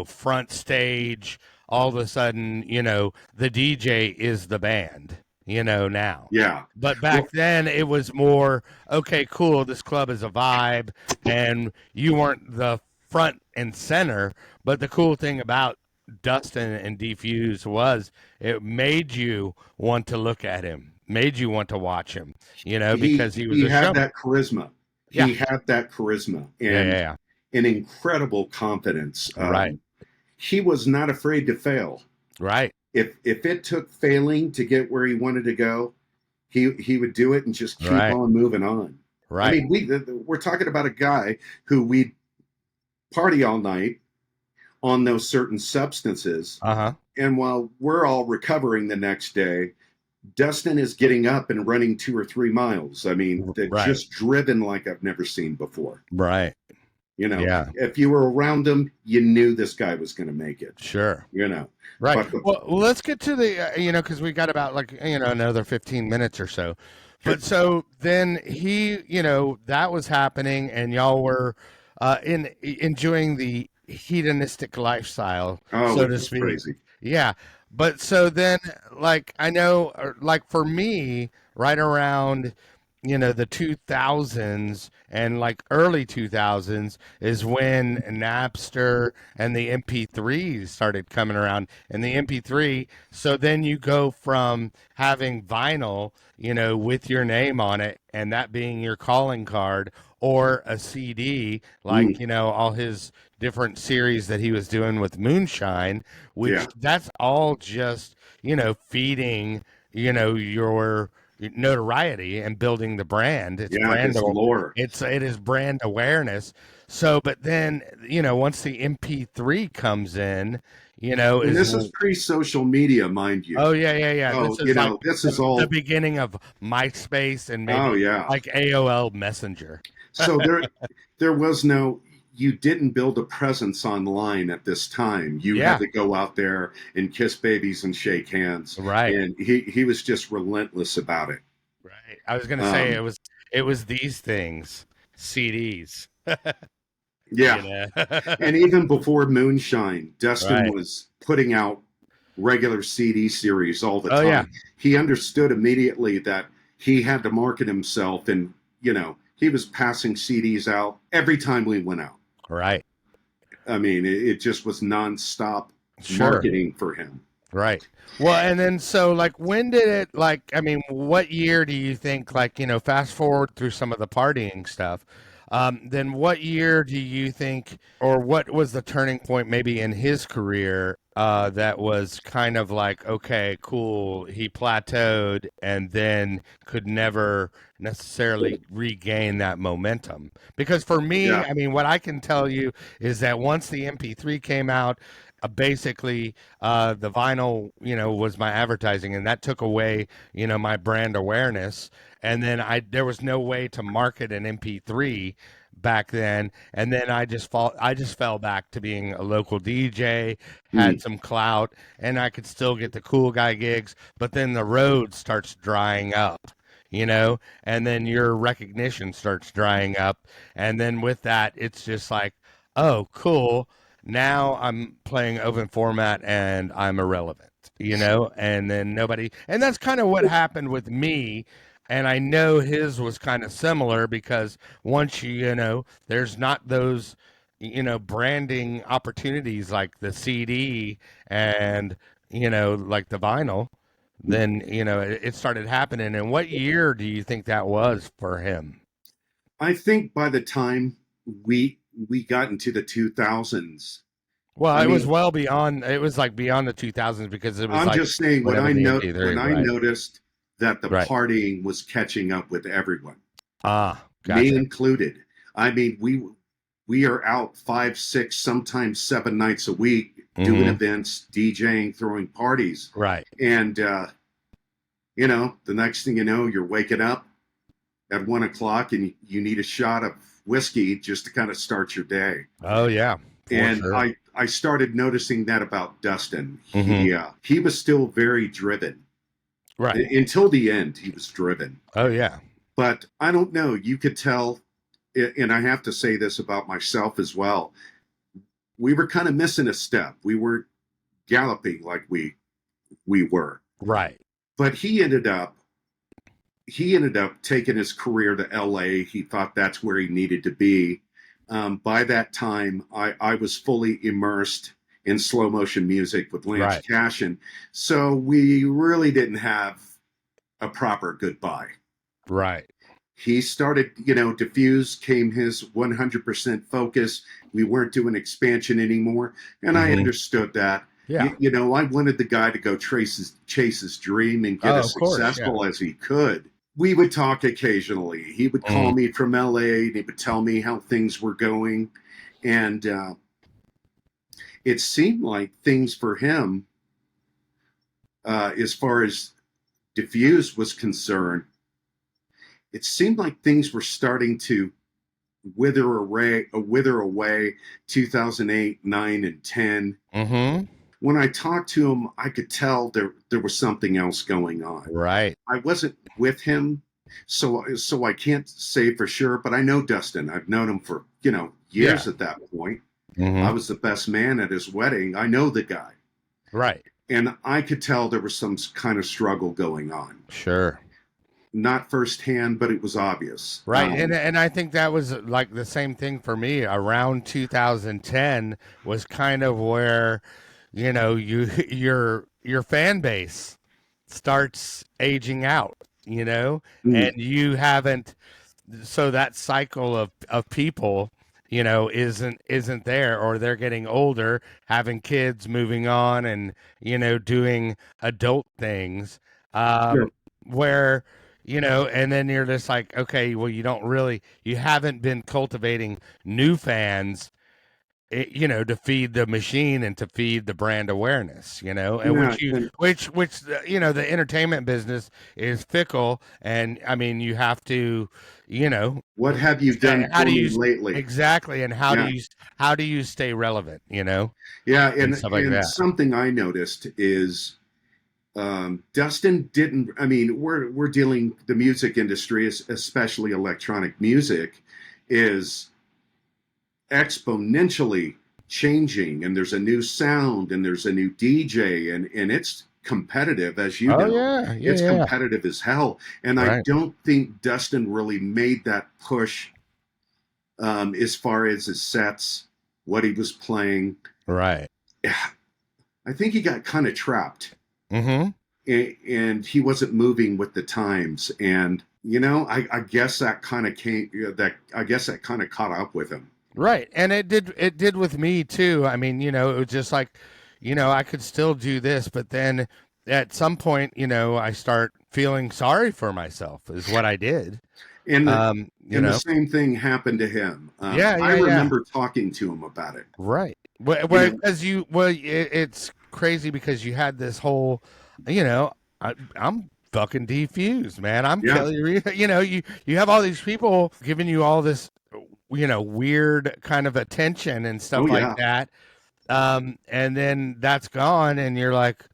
front stage. All of a sudden, the DJ is the band, now. Yeah. But back then it was more, okay, cool, this club is a vibe, and you weren't the front and center. But the cool thing about Dustin and DFuse was it made you want to look at him, made you want to watch him, because he had that charisma. Yeah. He had that charisma and an incredible confidence. Right. He was not afraid to fail. Right. If it took failing to get where he wanted to go, he would do it and just keep on moving on. Right. I mean, we're talking about a guy who we'd party all night on those certain substances. Uh-huh. And while we're all recovering the next day, Dustin is getting up and running 2 or 3 miles. I mean, just driven like I've never seen before. Right. If you were around him, you knew this guy was going to make it. Sure. Right. Well, let's get to the, because we got about another 15 minutes or so. But so then he, that was happening and y'all were enjoying the hedonistic lifestyle, so to speak. Crazy. Yeah. But so then, I know, for me, right around, the 2000s and early 2000s is when Napster and the MP3s started coming around. And the MP3, so then you go from having vinyl, with your name on it and that being your calling card, or a CD, all his different series that he was doing with Moonshine, which that's all just, feeding, your notoriety and building the brand. It's brand lore. It is brand awareness. So, but then, once the MP3 comes in, and this is pre-social media, mind you. Oh yeah. Oh, this is all the beginning of MySpace and maybe AOL Messenger. So there was you didn't build a presence online at this time. You had to go out there and kiss babies and shake hands. Right. And he was just relentless about it. Right. I was going to say it was these things, CDs. Yeah. And even before Moonshine, Dustin was putting out regular CD series all the time. Yeah. He understood immediately that he had to market himself, and he was passing CDs out every time we went out. Right. I mean, it just was nonstop marketing for him. Right. Well, and then so like when did it like I mean, what year do you think like, fast forward through some of the partying stuff. Then what year do you think or what was the turning point maybe in his career that was kind of like, okay, cool, he plateaued and then could never necessarily regain that momentum. Because for me, Yeah. I mean, what I can tell you is that once the MP3 came out, basically the vinyl, was my advertising, and that took away, my brand awareness. And then there was no way to market an MP3 back then. And then I just fell back to being a local DJ, had Mm. some clout, and I could still get the cool guy gigs. But then the road starts drying up. And then your recognition starts drying up. And then with that, it's just like, oh, cool, now I'm playing open format and I'm irrelevant, and then nobody, and that's kind of what happened with me. And I know his was kind of similar because once there's not those, branding opportunities like the CD and, like the vinyl, then, it started happening. And what year do you think that was for him? I think by the time we we got into the 2000s, Well, I it was mean, well beyond. It was like beyond the 2000s because it was I'm like just saying whenever the MP3, when I right? noticed that the Right. partying was catching up with everyone, Ah, me gotcha. included. I mean, we are out 5, 6, sometimes 7 nights a week doing Mm-hmm. events, DJing, throwing parties, Right. and the next thing you know, you're waking up at 1 o'clock and you need a shot of whiskey just to kind of start your day. Oh yeah, for And sure. I started noticing that about Dustin. Mm-hmm. He was still very driven Right. until the end. He was driven, Oh yeah. but I don't know. You could tell, and I have to say this about myself as well. We were kind of missing a step. We weren't galloping like we were. Right. But he ended up taking his career to LA. He thought that's where he needed to be. By that time, I was fully immersed in slow motion music with Lance Right. Cashin. So we really didn't have a proper goodbye. Right. He started, DFuse came his 100% focus. We weren't doing expansion anymore. And I Mm-hmm. understood that. Yeah. I wanted the guy to go chase his dream and get Oh, as of course. Yeah. successful as he could. We would talk occasionally. He would call Mm. me from LA and he would tell me how things were going. And it seemed like things for him, as far as DFuse was concerned, it seemed like things were starting to wither away 2008, 9, and 10. Mm-hmm. When I talked to him, I could tell there was something else going on. Right. I wasn't with him, so I can't say for sure, but I know Dustin. I've known him for, Yeah. years at that point. I Mm-hmm. was the best man at his wedding. I know the guy. Right. And I could tell there was some kind of struggle going on. Sure. Not firsthand, but it was obvious. Right. And I think that was like the same thing for me around 2010 was kind of where, your fan base starts aging out, and Mm, you haven't, so that cycle of people, isn't there, or they're getting older, having kids, moving on, and doing adult things, sure. where and then you're just like, okay, well, you haven't been cultivating new fans, to feed the machine and to feed the brand awareness, and Yeah. And the entertainment business is fickle, and I mean, you have to, what have you done how for do me you lately? exactly, and Yeah. how do you stay relevant, Yeah. and And stuff like that. something I noticed is Dustin didn't. I mean, we're dealing the music industry, especially electronic music, is exponentially changing, and there's a new sound, and there's a new DJ, and it's competitive, as you Oh know. yeah, yeah, It's yeah. competitive as hell, and I Right, don't think Dustin really made that push as far as his sets, what he was playing. right. I think he got kind of trapped, Mm-hmm. and he wasn't moving with the times. And I guess that kind of came. I guess that kind of caught up with him. Right. And it did with me too. I mean, it was just like, I could still do this, but then at some point, I start feeling sorry for myself is what I did. And the You and the know. same thing happened to him. Yeah, I yeah, yeah. remember talking to him about it. Right. Well, You know, because it's crazy because you had this whole, you know, I'm fucking defused, man. I'm yeah. Kelly Reed. You have all these people giving you all this, weird kind of attention and Oh stuff like yeah. that. And then that's gone, and you're like,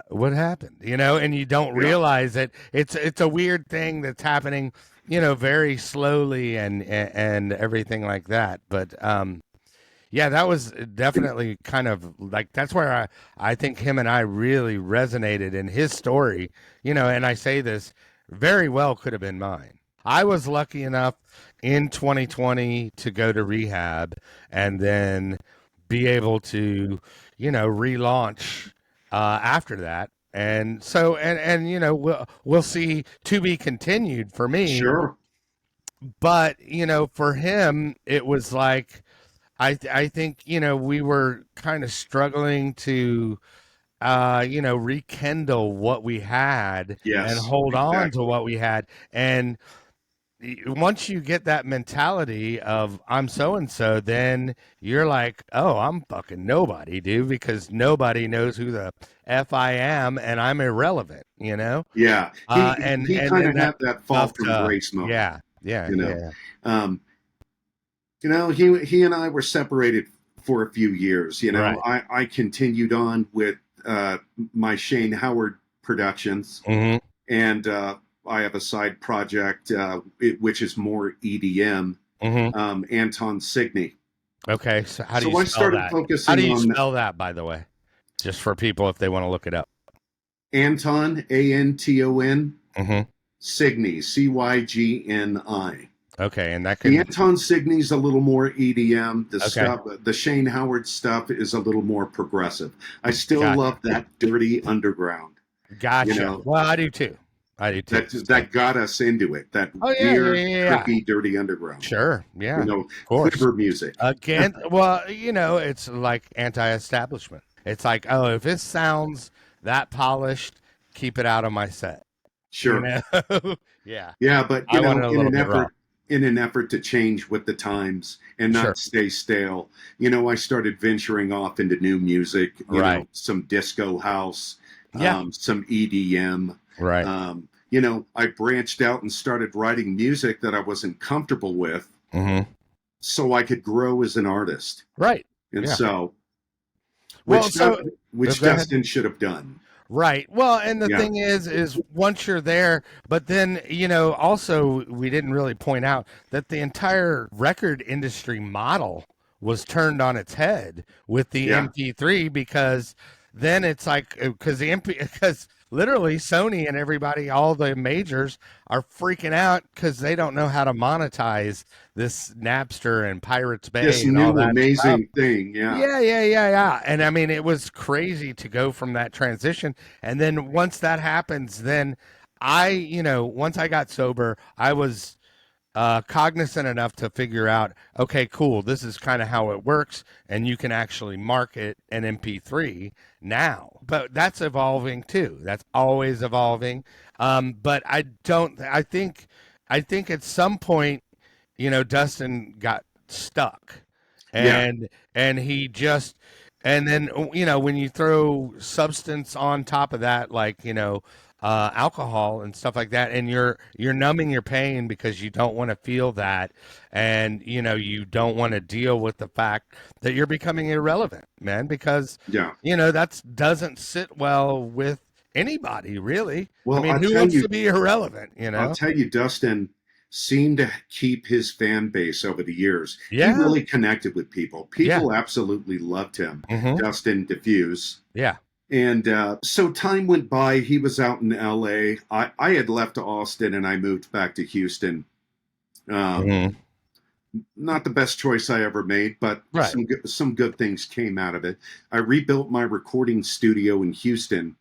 what happened? And you don't Yeah. realize it. It's a weird thing that's happening, very slowly and everything like that. But yeah, that was definitely kind of like that's where I think him and I really resonated in his story, and I say this very well could have been mine. I was lucky enough in 2020 to go to rehab and then be able to, relaunch after that. And so we'll see to be continued for me, Sure. but for him it was like I think we were kind of struggling to rekindle what we had and Yes. hold on to Exactly. what we had. And once you get that mentality of I'm so and so, then you're like, oh, I'm fucking nobody, dude, because nobody knows who the f I am, and I'm irrelevant, Yeah. He and kind then of that had that fall tough from to grace moment. yeah, yeah, You know. yeah, Um, he and I were separated for a few years. right. I continued on with my Shane Howard productions, Hmm. and I have a side project which is more EDM, Hmm. Anton Signy. Okay, so how do you So I spell started that? How do focusing you on spell that, by the way? Just for people if they want to look it up. Anton, Anton, Hmm. Signy, Cygni. Okay, and that The can Anton Signy's a little more EDM. okay, The Shane Howard stuff is a little more progressive. I still gotcha, love that dirty underground. You gotcha. know, Well, I do too. I do too. So, that got us into it. That oh yeah, yeah, weird, yeah, yeah. trippy, dirty underground. Sure, yeah, of course. Quiver music. Again, well, it's like anti-establishment. It's like, oh, if it sounds that polished, keep it out of my set. You Sure. know? Yeah, Yeah, but I want it a little bit raw. in an effort to change with the times and Sure. not stay stale, I started venturing off into new music. Right. Some disco house, Yeah. some EDM. Right. I branched out and started writing music that I wasn't comfortable with, Hmm. so I could grow as an artist. Right. And Yeah. so, Well, so which go ahead. Dustin should have done. Right. Well, and the Yeah, thing is once you're there, but then, also we didn't really point out that the entire record industry model was turned on its head with the yeah. MP3 because then it's like because the MP because literally Sony and everybody, all the majors are freaking out because they don't know how to monetize this Napster and Pirates This Bay and all new that stuff. amazing thing. Yeah, Yeah, yeah, yeah, yeah. And I mean, it was crazy to go from that transition. And then once that happens, then once I got sober, I was cognizant enough to figure out, okay, cool, this is kind of how it works. And you can actually market an MP3 now. But that's evolving too. That's always evolving. But I think at some point, Dustin got stuck, yeah. and he just, and then when you throw substance on top of that, like alcohol and stuff like that, and you're numbing your pain because you don't want to feel that, and you don't want to deal with the fact that you're becoming irrelevant, man, because Yeah. that doesn't sit well with anybody really. I Well, mean, who wants to be irrelevant, I'll tell you, Dustin seemed to keep his fan base over the years. He Yeah. really connected with people. Yeah. People absolutely loved him, Hmm. Dustin Diffuse. Yeah. And so time went by. He was out in LA. I had left Austin and I moved back to Houston. Um, Hmm. not the best choice I ever made, but Right. some good things came out of it. I rebuilt my recording studio in Houston,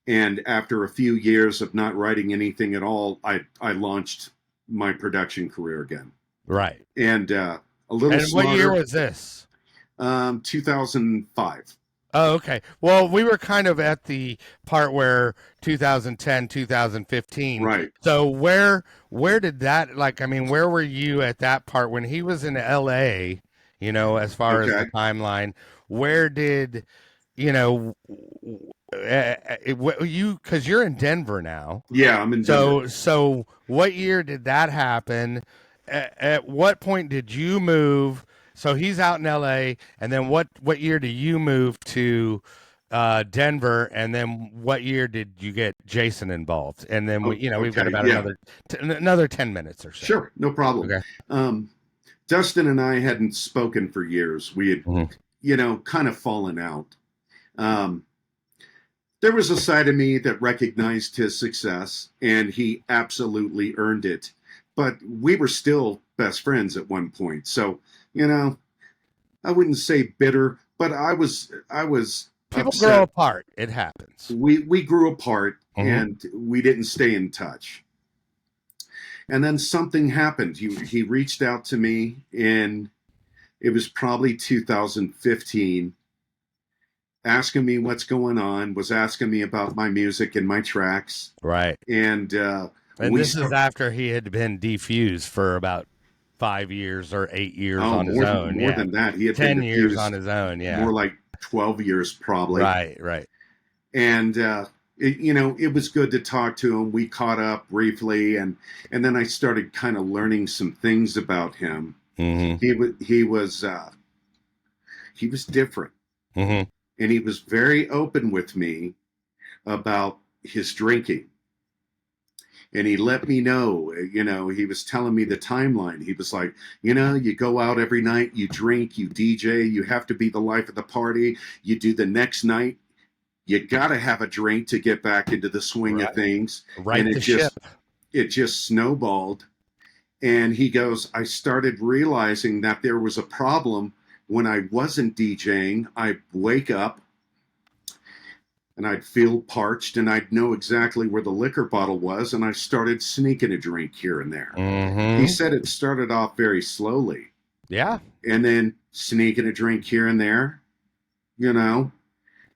and after a few years of not writing anything at all, I launched my production career again. Right. And a little And what year smarter. was this? 2005. Oh, okay. Well, we were kind of at the part where 2010, 2015. Right. So where did that, like, I mean, where were you at that part when he was in LA, as far as Okay. the timeline? Where did, you know, because you're in Denver now. Yeah, I'm in Denver. So what year did that happen? At what point did you move? So he's out in LA, and then what year do you move to Denver, and then what year did you get Jason involved? And then Oh, we've got okay. about Yeah. another 10 minutes or so. Sure. No problem. Okay. Dustin and I hadn't spoken for years. We had, kind of fallen out. Um, there was a side of me that recognized his success, and he absolutely earned it. But we were still best friends at one point. So, I wouldn't say bitter, but I was People upset. grow apart. It happens. We grew apart, Mhm. and we didn't stay in touch. And then something happened. He reached out to me, and it was probably 2015, asking me what's going on, was asking me about my music and my tracks. Right. And this is after he had been defused for about 5 years or 8 years on his own. More than that. He had 10 been years defused on his own. Yeah. more like 12 years probably. Right. And it was good to talk to him. We caught up briefly, and then I started kind of learning some things about him. Mm-hmm. He was different, and he was very open with me about his drinking. And he let me know, he was telling me the timeline. He was like, you go out every night, you drink, you DJ, you have to be the life of the party. You do the next night, you got to have a drink to get back into the swing of things. Right. And it just snowballed. And he goes, I started realizing that there was a problem when I wasn't DJing. I'd wake up and I'd feel parched, and I'd know exactly where the liquor bottle was, and I started sneaking a drink here and there. Mm-hmm. He said it started off very slowly. Yeah. And then sneaking a drink here and there,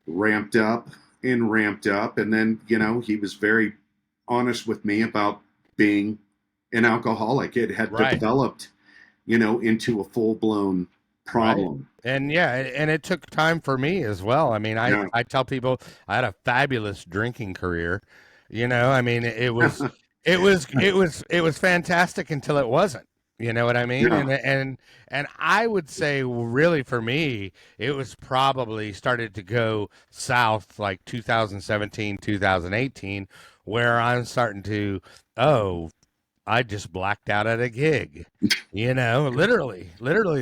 ramped up. And then, he was very honest with me about being an alcoholic. It had developed, into a full-blown problem. Right. And and it took time for me as well. I mean, I tell people I had a fabulous drinking career. I mean, it was fantastic until it wasn't. You know what I mean? Yeah. And I would say really for me, it was probably started to go south like 2017, 2018, where I'm starting to, I just blacked out at a gig, literally,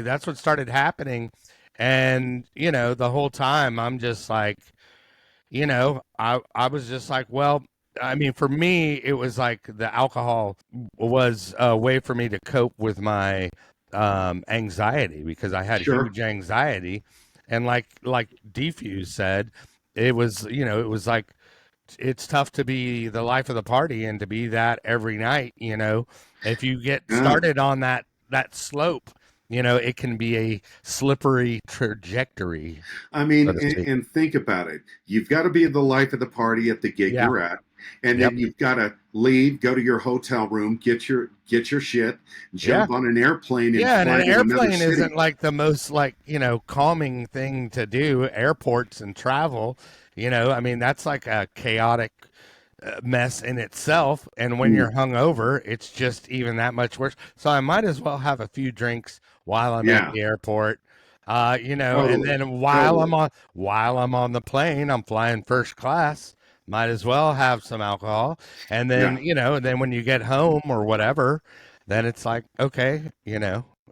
that's what started happening. And, the whole time I'm just like, I was just like, well, I mean, for me, it was like the alcohol was a way for me to cope with my anxiety, because I had huge anxiety. And like DFuse said, it was, it was like, it's tough to be the life of the party and to be that every night. If you get started on that slope, it can be a slippery trajectory. I mean, and think about it. You've got to be the life of the party at the gig you're at. And then you've got to leave, go to your hotel room, get your shit, jump on an airplane. And an airplane isn't like the most calming thing to do. Airports and travel, I mean, that's like a chaotic mess in itself. And when you're hungover, it's just even that much worse. So I might as well have a few drinks while I'm at the airport. And then while I'm on the plane, I'm flying first class. Might as well have some alcohol. And then, and then when you get home or whatever, then it's like, okay,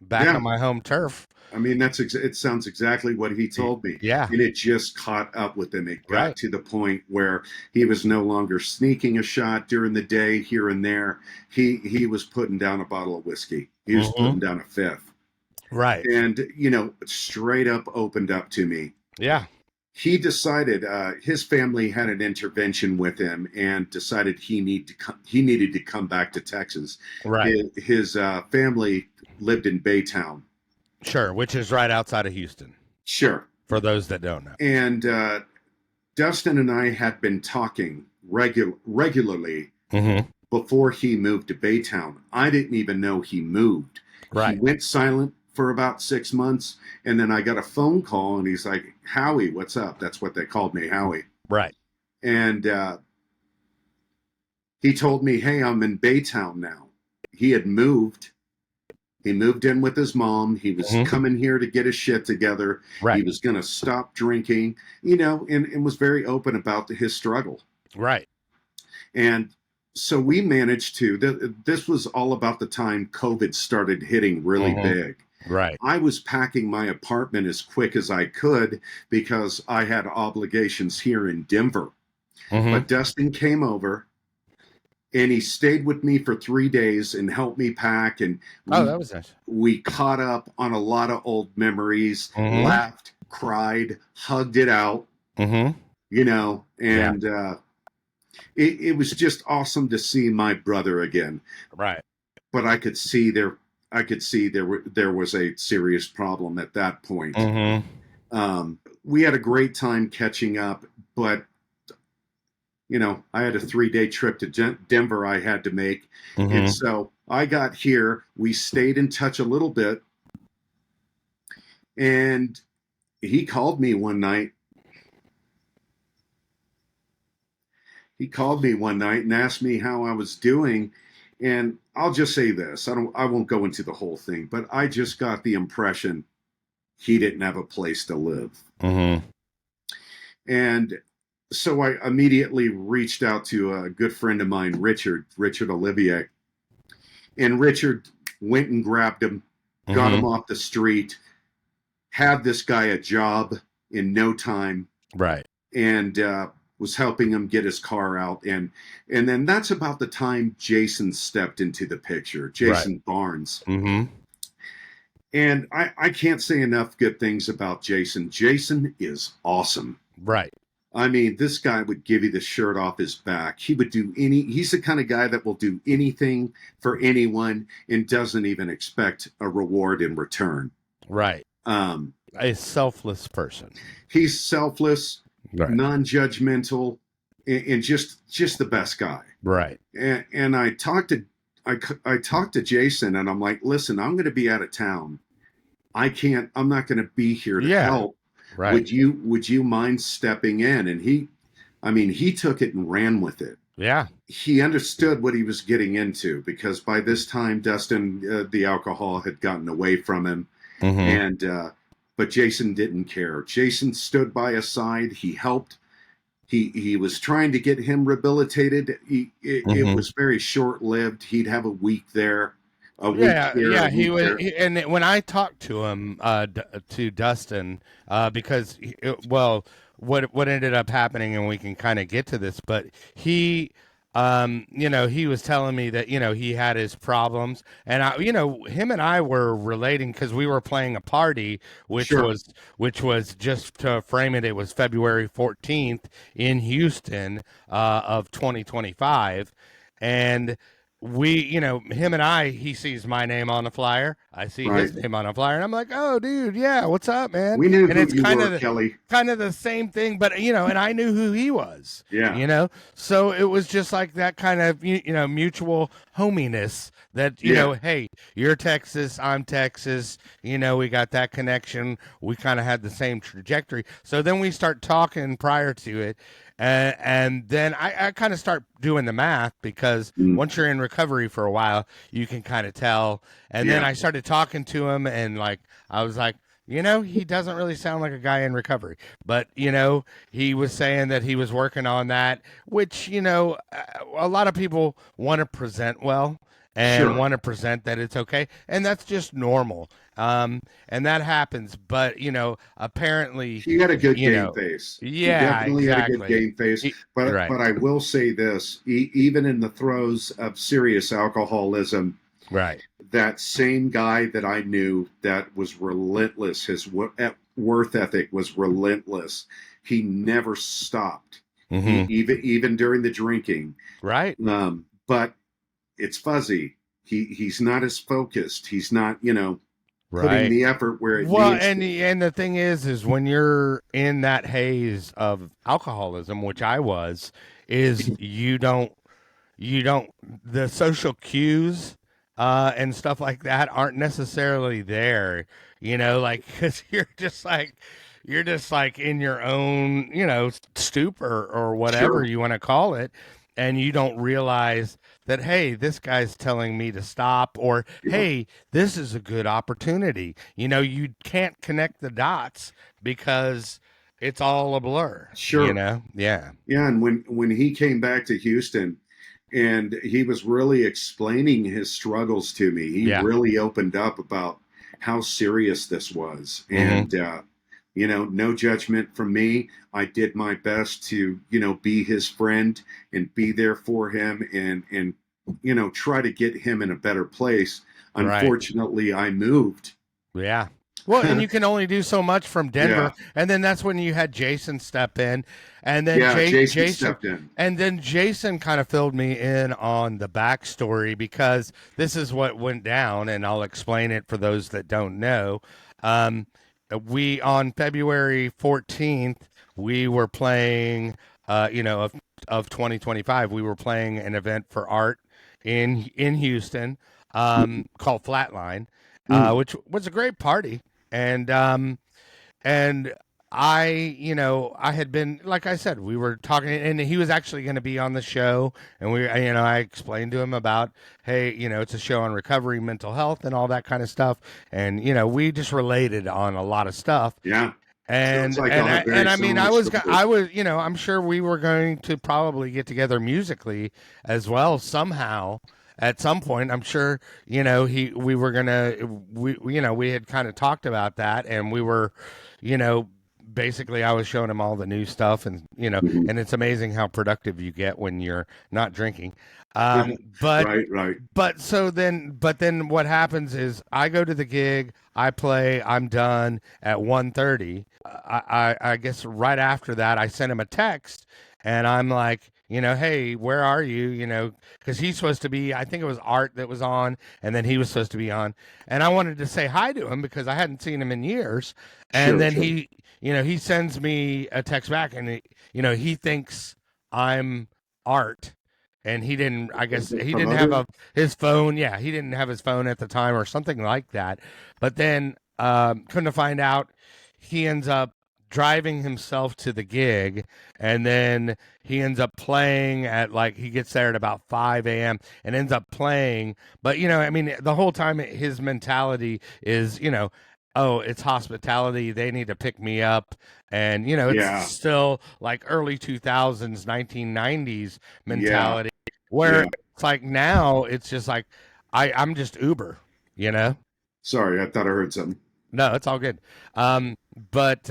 back on my home turf. I mean, it sounds exactly what he told me. Yeah. And it just caught up with him. It got to the point where he was no longer sneaking a shot during the day here and there. He was putting down a bottle of whiskey. He was putting down a fifth. Right. and, straight up opened up to me. Yeah. He decided his family had an intervention with him and decided he needed to come back to Texas. Right. His family lived in Baytown. Sure. Which is right outside of Houston. Sure. For those that don't know. And Dustin and I had been talking regularly before he moved to Baytown. I didn't even know he moved. Right. He went silent for about 6 months, and then I got a phone call, and he's like, "Howie, what's up?" That's what they called me, Howie. Right. And he told me, "Hey, I'm in Baytown now." He had moved. He moved in with his mom. He was coming here to get his shit together. Right. He was going to stop drinking, and was very open about his struggle. Right. And so we managed to, this was all about the time COVID started hitting really big. Right. I was packing my apartment as quick as I could because I had obligations here in Denver. But Dustin came over, and he stayed with me for 3 days and helped me pack. And that was nice. We caught up on a lot of old memories, laughed, cried, hugged it out, and it was just awesome to see my brother again. Right. But I could see there was a serious problem at that point. We had a great time catching up, but I had a 3-day trip to Denver I had to make. And so I got here. We stayed in touch a little bit. And he called me one night. And asked me how I was doing. And I'll just say this. I won't go into the whole thing, but I just got the impression he didn't have a place to live. And so I immediately reached out to a good friend of mine, Richard Olivier. And Richard went and grabbed him, got him off the street, had this guy a job in no time. Right. And was helping him get his car out. And then that's about the time Jason stepped into the picture, Jason Barnes. And I can't say enough good things about Jason. Jason is awesome. Right. I mean, this guy would give you the shirt off his back. He's the kind of guy that will do anything for anyone and doesn't even expect a reward in return. Right. A selfless person. He's selfless, non-judgmental, and just the best guy. Right. And I talked to Jason, and I'm like, "Listen, I'm going to be out of town. I'm not going to be here to help. Right. Would you mind stepping in?" And he took it and ran with it. Yeah. He understood what he was getting into because by this time, Dustin, the alcohol had gotten away from him. But Jason didn't care. Jason stood by his side. He helped. He was trying to get him rehabilitated. It was very short-lived. He'd have a week there. He was, and when I talked to him, to Dustin, because what ended up happening, and we can kind of get to this, but he was telling me that he had his problems, and him and I were relating because we were playing a party, which was just to frame it, it was February 14th in Houston of 2025, and him and I, he sees my name on the flyer. I see his name on a flyer, and I'm like, "Oh, dude, yeah, what's up, man?" We knew and who it's you kind were, of Kelly. Kind of the same thing, but and I knew who he was. Yeah. So it was just like that kind of mutual hominess that hey, you're Texas, I'm Texas. We got that connection. We kind of had the same trajectory. So then we start talking prior to it. And then I kind of start doing the math because once you're in recovery for a while, you can kind of tell. And then I started talking to him, and I was like, he doesn't really sound like a guy in recovery. But, he was saying that he was working on that, which, a lot of people want to present well and want to present that it's okay. And that's just normal. And that happens, but apparently he had a good game face. Yeah, he definitely had a good game face. But I will say this: even in the throes of serious alcoholism, Right. That same guy that I knew that was relentless, his worth ethic was relentless. He never stopped, even during the drinking. Right. But it's fuzzy. He's not as focused. He's not, putting Right. the effort where it Well, needs and to. the thing is when you're in that haze of alcoholism, which I was, is you don't the social cues and stuff like that aren't necessarily there, like because you're just like in your own stupor or whatever Sure, you want to call it, and you don't realize that, hey, this guy's telling me to stop, or yeah, hey, this is a good opportunity. You can't connect the dots because it's all a blur. sure. Yeah. Yeah, and when he came back to Houston, and he was really explaining his struggles to me, he Yeah. really opened up about how serious this was, Hmm. and no judgment from me. I did my best to be his friend and be there for him, and try to get him in a better place. Right. Unfortunately, I moved. Yeah. Well, and you can only do so much from Yeah, Denver, and then that's when you had Jason step in, and then yeah. Jason Jason, stepped in. and then Jason kind of filled me in on the backstory, because this is what went down, and I'll explain it for those that don't know. Um, we on February 14th, we were playing, of 2025, we were playing an event for art in Houston, called Flatline, Mm, which was a great party. And I had been, like I said, we were talking, and he was actually going to be on the show, and I explained to him about, hey, it's a show on recovery, mental health, and all that kind of stuff, and we just related on a lot of stuff. yeah. Sounds And like and y'all I, have and very I mean, similar I stories. was, I'm sure we were going to probably get together musically as well somehow at some point. I'm sure, we were gonna, we had kind of talked about that, and we were, you know, basically I was showing him all the new stuff, and Mhm. and it's amazing how productive you get when you're not drinking. Um, but Right, right. but then what happens is I go to the gig, I play, I'm done at 1:30. I guess right after that I sent him a text, and I'm like, hey, where are you? Because he's supposed to be, I think it was Art that was on, and then he was supposed to be on, and I wanted to say hi to him because I hadn't seen him in years, and Sure, then sure. he sends me a text back, and he thinks I'm Art, and he didn't, I guess The he didn't have promoter? his phone. Yeah, he didn't have his phone at the time or something like that. But then, couldn't find out, he ends up driving himself to the gig, and then he ends up playing at, like, he gets there at about 5 a.m. and ends up playing. But I mean, the whole time his mentality is, oh, it's hospitality, they need to pick me up, and it's Yeah, still like early 2000s, 1990s yeah, mentality, where yeah. it's like now it's just like I'm just Uber, you know. Sorry, I thought I heard something. No, it's all good. But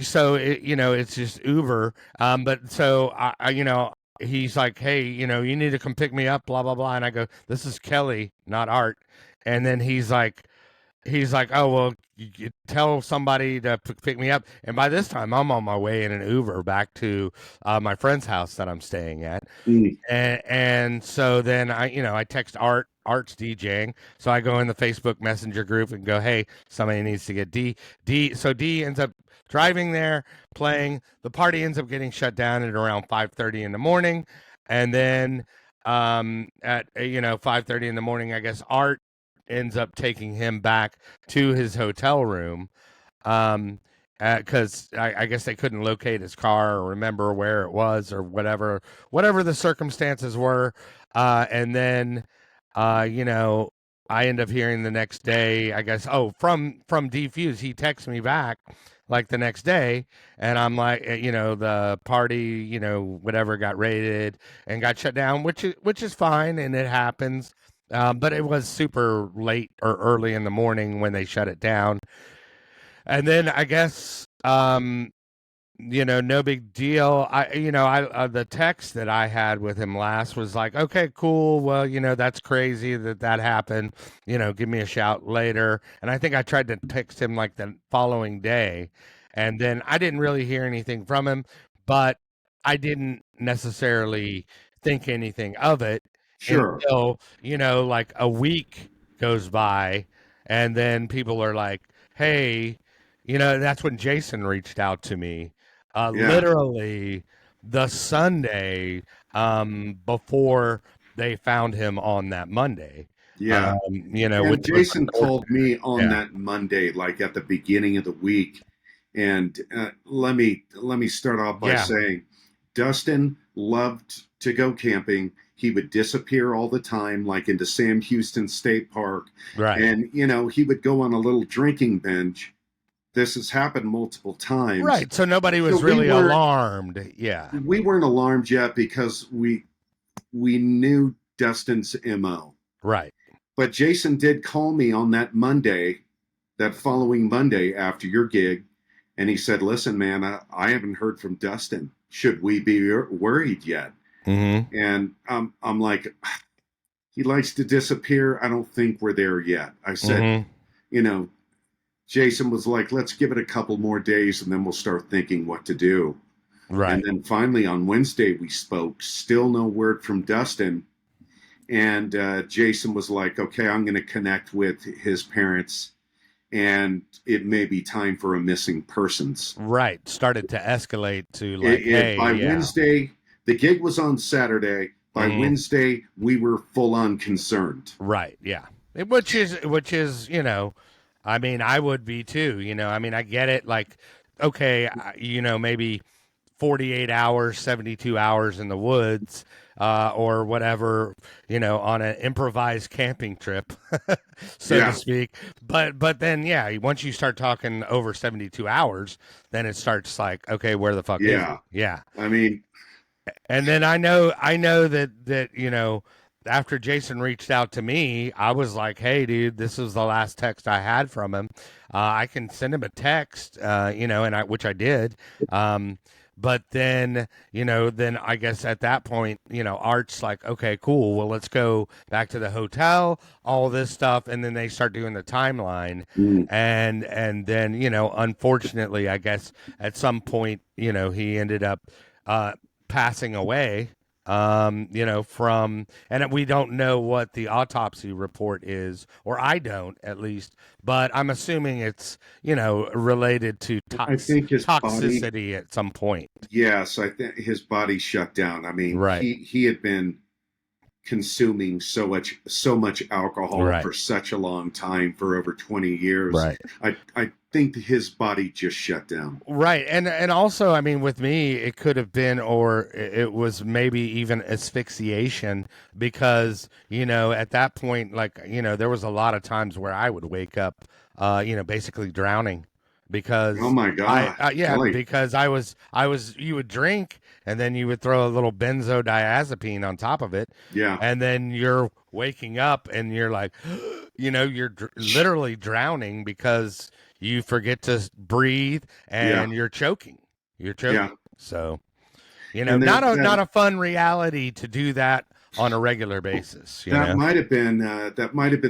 so it's just Uber. But so he's like, hey, you need to come pick me up, blah blah blah, and I go, this is Kelly, not Art. And then he's like, oh well, you tell somebody to pick me up. And by this time, I'm on my way in an Uber back to my friend's house that I'm staying at. Mm, And so then I text Art. Art's DJing, so I go in the Facebook Messenger group and go, hey, somebody needs to get D. So D ends up driving there, playing. The party ends up getting shut down at around 5:30 in the morning, and then at 5:30 in the morning, I guess Art ends up taking him back to his hotel room, um because I guess they couldn't locate his car or remember where it was or whatever the circumstances were. And then I end up hearing the next day, I guess, oh, from DFuse, he texts me back like the next day, and I'm like, the party, whatever, got raided and got shut down, which is fine, and it happens. But it was super late or early in the morning when they shut it down. And then I guess no big deal. The text that I had with him last was like, okay, cool. Well, that's crazy that happened. Give me a shout later. And I think I tried to text him like the following day, and then I didn't really hear anything from him, but I didn't necessarily think anything of it Sure. until, like a week goes by, and then people are like, hey, that's when Jason reached out to me, Yeah. literally the Sunday before they found him on that Monday. Yeah. Which And was Jason called me on yeah, that Monday, like at the beginning of the week. And let me start off by yeah, saying, Dustin loved to go camping. He would disappear all the time, like into Sam Houston State Park, right, and he would go on a little drinking binge. This has happened multiple times, right. So nobody so was really alarmed. Yeah, we weren't alarmed yet because we knew Dustin's mo. right. But Jason did call me on that Monday, that following Monday after your gig, and he said, "Listen, man, I haven't heard from Dustin. Should we be worried yet?" Mm-hmm. And I'm like, he likes to disappear. I don't think we're there yet. I said, Mm-hmm. you know, Jason was like, let's give it a couple more days and then we'll start thinking what to do. And Right. then finally on Wednesday we spoke. Still no word from Dustin. And Jason was like, okay, I'm going to connect with his parents and it may be time for a missing persons. Right. Started to escalate to like, hey, By yeah. Wednesday, the gig was on Saturday. By Mm-hmm. Wednesday, we were full on concerned. Right. Yeah. Which is, I mean, I would be too, I mean, I get it. Like, okay, maybe 48 hours, 72 hours in the woods, or whatever, on an improvised camping trip, so to Yeah, speak. But then, yeah, once you start talking over 72 hours, then it starts like, okay, where the fuck is yeah. he? Yeah. I mean, And then I know that after Jason reached out to me, I was like, "Hey, dude, this is the last text I had from him. I can send him a text, and which I did. But then I guess at that point, Art's like, okay, cool. Well, let's go back to the hotel, all this stuff, and then they start doing the timeline, mm, and then unfortunately, I guess at some point, he ended up. Uh, Passing away, from, and we don't know what the autopsy report is, or I don't at least, but I'm assuming it's, related to I think his body, toxicity at some point. yes, I think his body shut down. I mean, Right, he had been consuming so much alcohol right, for such a long time, for over 20 years. right. I think his body just shut down. Right, and also, I mean, with me, it could have been, or it was maybe even asphyxiation, because at that point, like there was a lot of times where I would wake up, basically drowning, Oh because my God, yeah, Kelly. because I was you would drink, and then you would throw a little benzodiazepine on top of it, Yeah, and then you're waking up and you're like, you're literally drowning because you forget to breathe yeah, and you're choking. You're yeah. choking. So, And not that a fun reality to do that on a regular basis, that might have been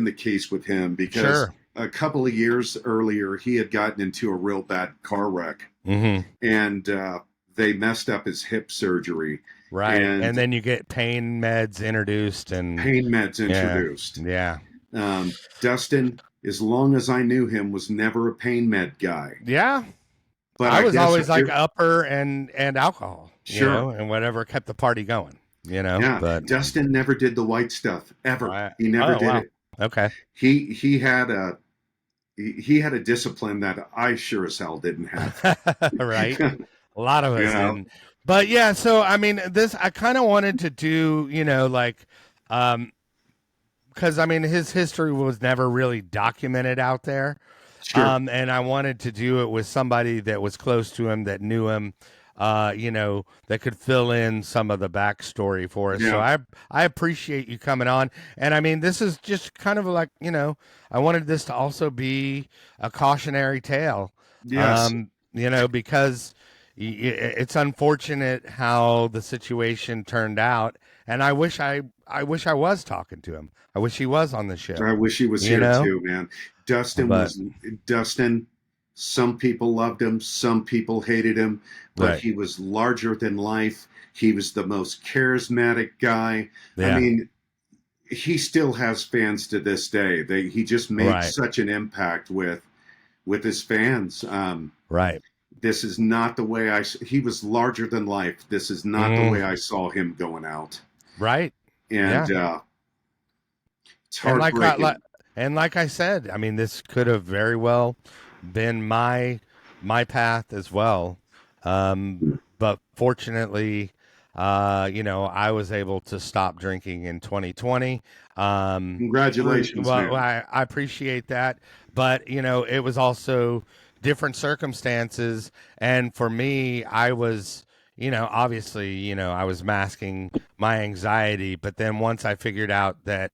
the case with him because Sure. a couple of years earlier he had gotten into a real bad car wreck Mhm. and they messed up his hip surgery Right. And and then you get pain meds introduced, and pain meds yeah. introduced. Yeah. Dustin, as long as I knew him, was never a pain med guy. Yeah. But I I was guess always like upper and alcohol, sure, and whatever kept the party going, yeah. but Dustin never did the white stuff ever. I He never oh did wow. it. Okay. He had a discipline that I sure as hell didn't have. Right. A lot of You us know, didn't. But yeah, so I mean, this I kind of wanted to do, like, um, because I mean, his history was never really documented out there, sure, and I wanted to do it with somebody that was close to him, that knew him, that could fill in some of the backstory for us. So yeah, I appreciate you coming on, and I mean, this is just kind of like, I wanted this to also be a cautionary tale, yes, because it's unfortunate how the situation turned out, and I wish I was talking to him. I wish he was on the I show. wish he was You here know, too, man. Dustin but was Dustin. Some people loved him, some people hated him, but right, he was larger than life. He was the most charismatic guy. I yeah, mean, he still has fans to this day. He just made right, such an impact with his fans. right, This is not the way he was larger than life. This is not the way mm, I saw him going out, right, yeah. and it's And heartbreaking. like I said, I mean, this could have very well been my path as well. But fortunately, I was able to stop drinking in 2020. Congratulations, Well, man. I appreciate that, but it was also different circumstances, and for me, I was. Obviously, I was masking my anxiety, but then once I figured out that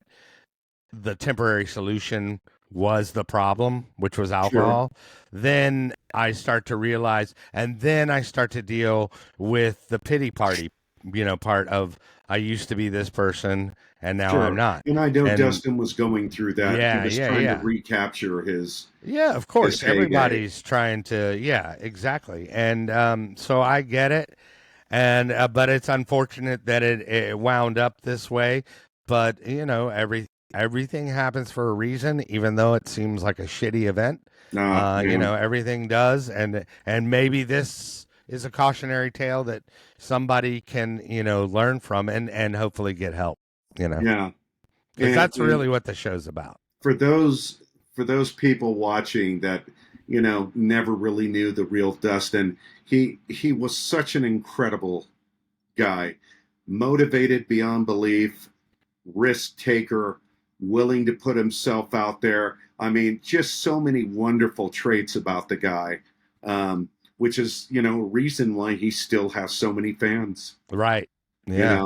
the temporary solution was the problem, which was Sure, alcohol, then I start to realize, and then I start to deal with the pity party, part of I used to be this person and now I'm sure. not. And I know And Dustin was going through that. He yeah, was yeah, trying to yeah. recapture Yeah, of his course. heyday. Everybody's trying to, yeah, exactly. And so I get it. And but it's unfortunate that it wound up this way. But everything happens for a reason, even though it seems like a shitty event. Ah, man. Everything does, and maybe this is a cautionary tale that somebody can learn from and hopefully get help. Yeah. Because that's And really what the show's about. for those people watching that never really knew the real Dustin, he was such an incredible guy, motivated beyond belief, risk taker, willing to put himself out there. I mean, just so many wonderful traits about the guy, which is a reason why he still has so many fans. Right. You Yeah.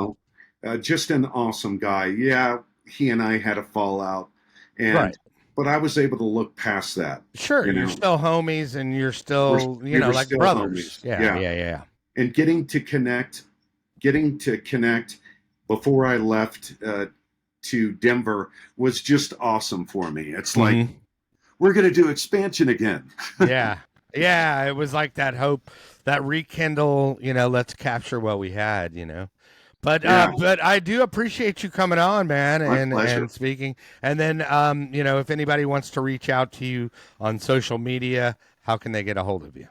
know, just an awesome guy. Yeah, he and I had a fallout, and Right. but I was able to look past that. Sure, You you're know, still homies and you're we're still, we were like still brothers. homies. Yeah, Yeah, yeah, yeah. and getting to connect before I left to Denver was just awesome for me. It's like Hmm. we're going to do expansion again. Yeah. Yeah, it was like that hope, that rekindle, let's capture what we had. Yeah, But I do appreciate you coming on, man, my and pleasure. speaking. And then if anybody wants to reach out to you on social media, how can they get a hold of you?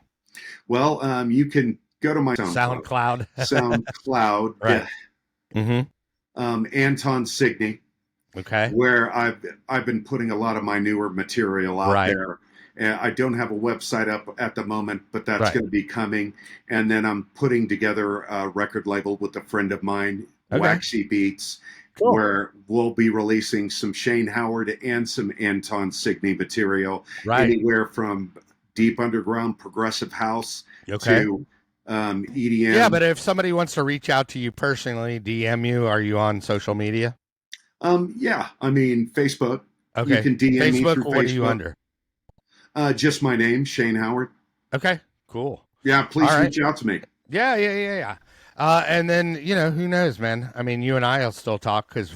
Well, you can go to my SoundCloud, SoundCloud. SoundCloud, Right. Mhm. Anton Signy, Okay. where I've been putting a lot of my newer material out Right. there. And I don't have a website up at the moment, but that's Right. going to be coming. And then I'm putting together a record label with a friend of mine, Okay. Waxy Beats, Cool. where we'll be releasing some Shane Howard and some Anton Signy material, Right. anywhere from deep underground progressive house Okay. to Yeah, EDM. but if somebody wants to reach out to you personally, DM you, are you on social media? Yeah, I mean, Facebook. You Okay. can DM me Facebook, through what are you Facebook. under? Just my name, Shane Howard. Okay. Cool. Yeah, All please right. reach out to me. Yeah, yeah, yeah, yeah. And then, who knows, man? I mean, you and I will still talk because,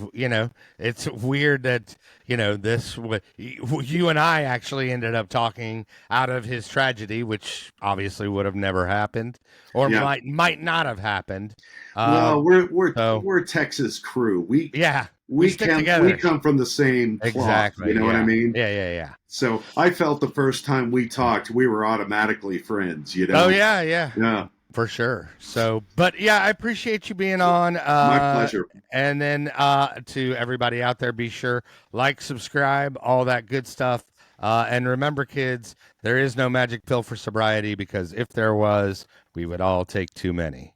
it's weird that, you and I actually ended up talking out of his tragedy, which obviously would have never happened or Yeah. might not have happened. Uh, Well, so, we're a Texas crew. yeah, we stick We together. come from the same cloth. You Exactly. know what I Yeah. mean? Yeah, yeah, yeah. So I felt the first time we talked, we were automatically friends. Oh, yeah, yeah. Yeah. For sure. So, but yeah, I appreciate you being on. My pleasure. And then to everybody out there, be sure like, subscribe, all that good stuff. And remember, kids, there is no magic pill for sobriety because if there was, we would all take too many.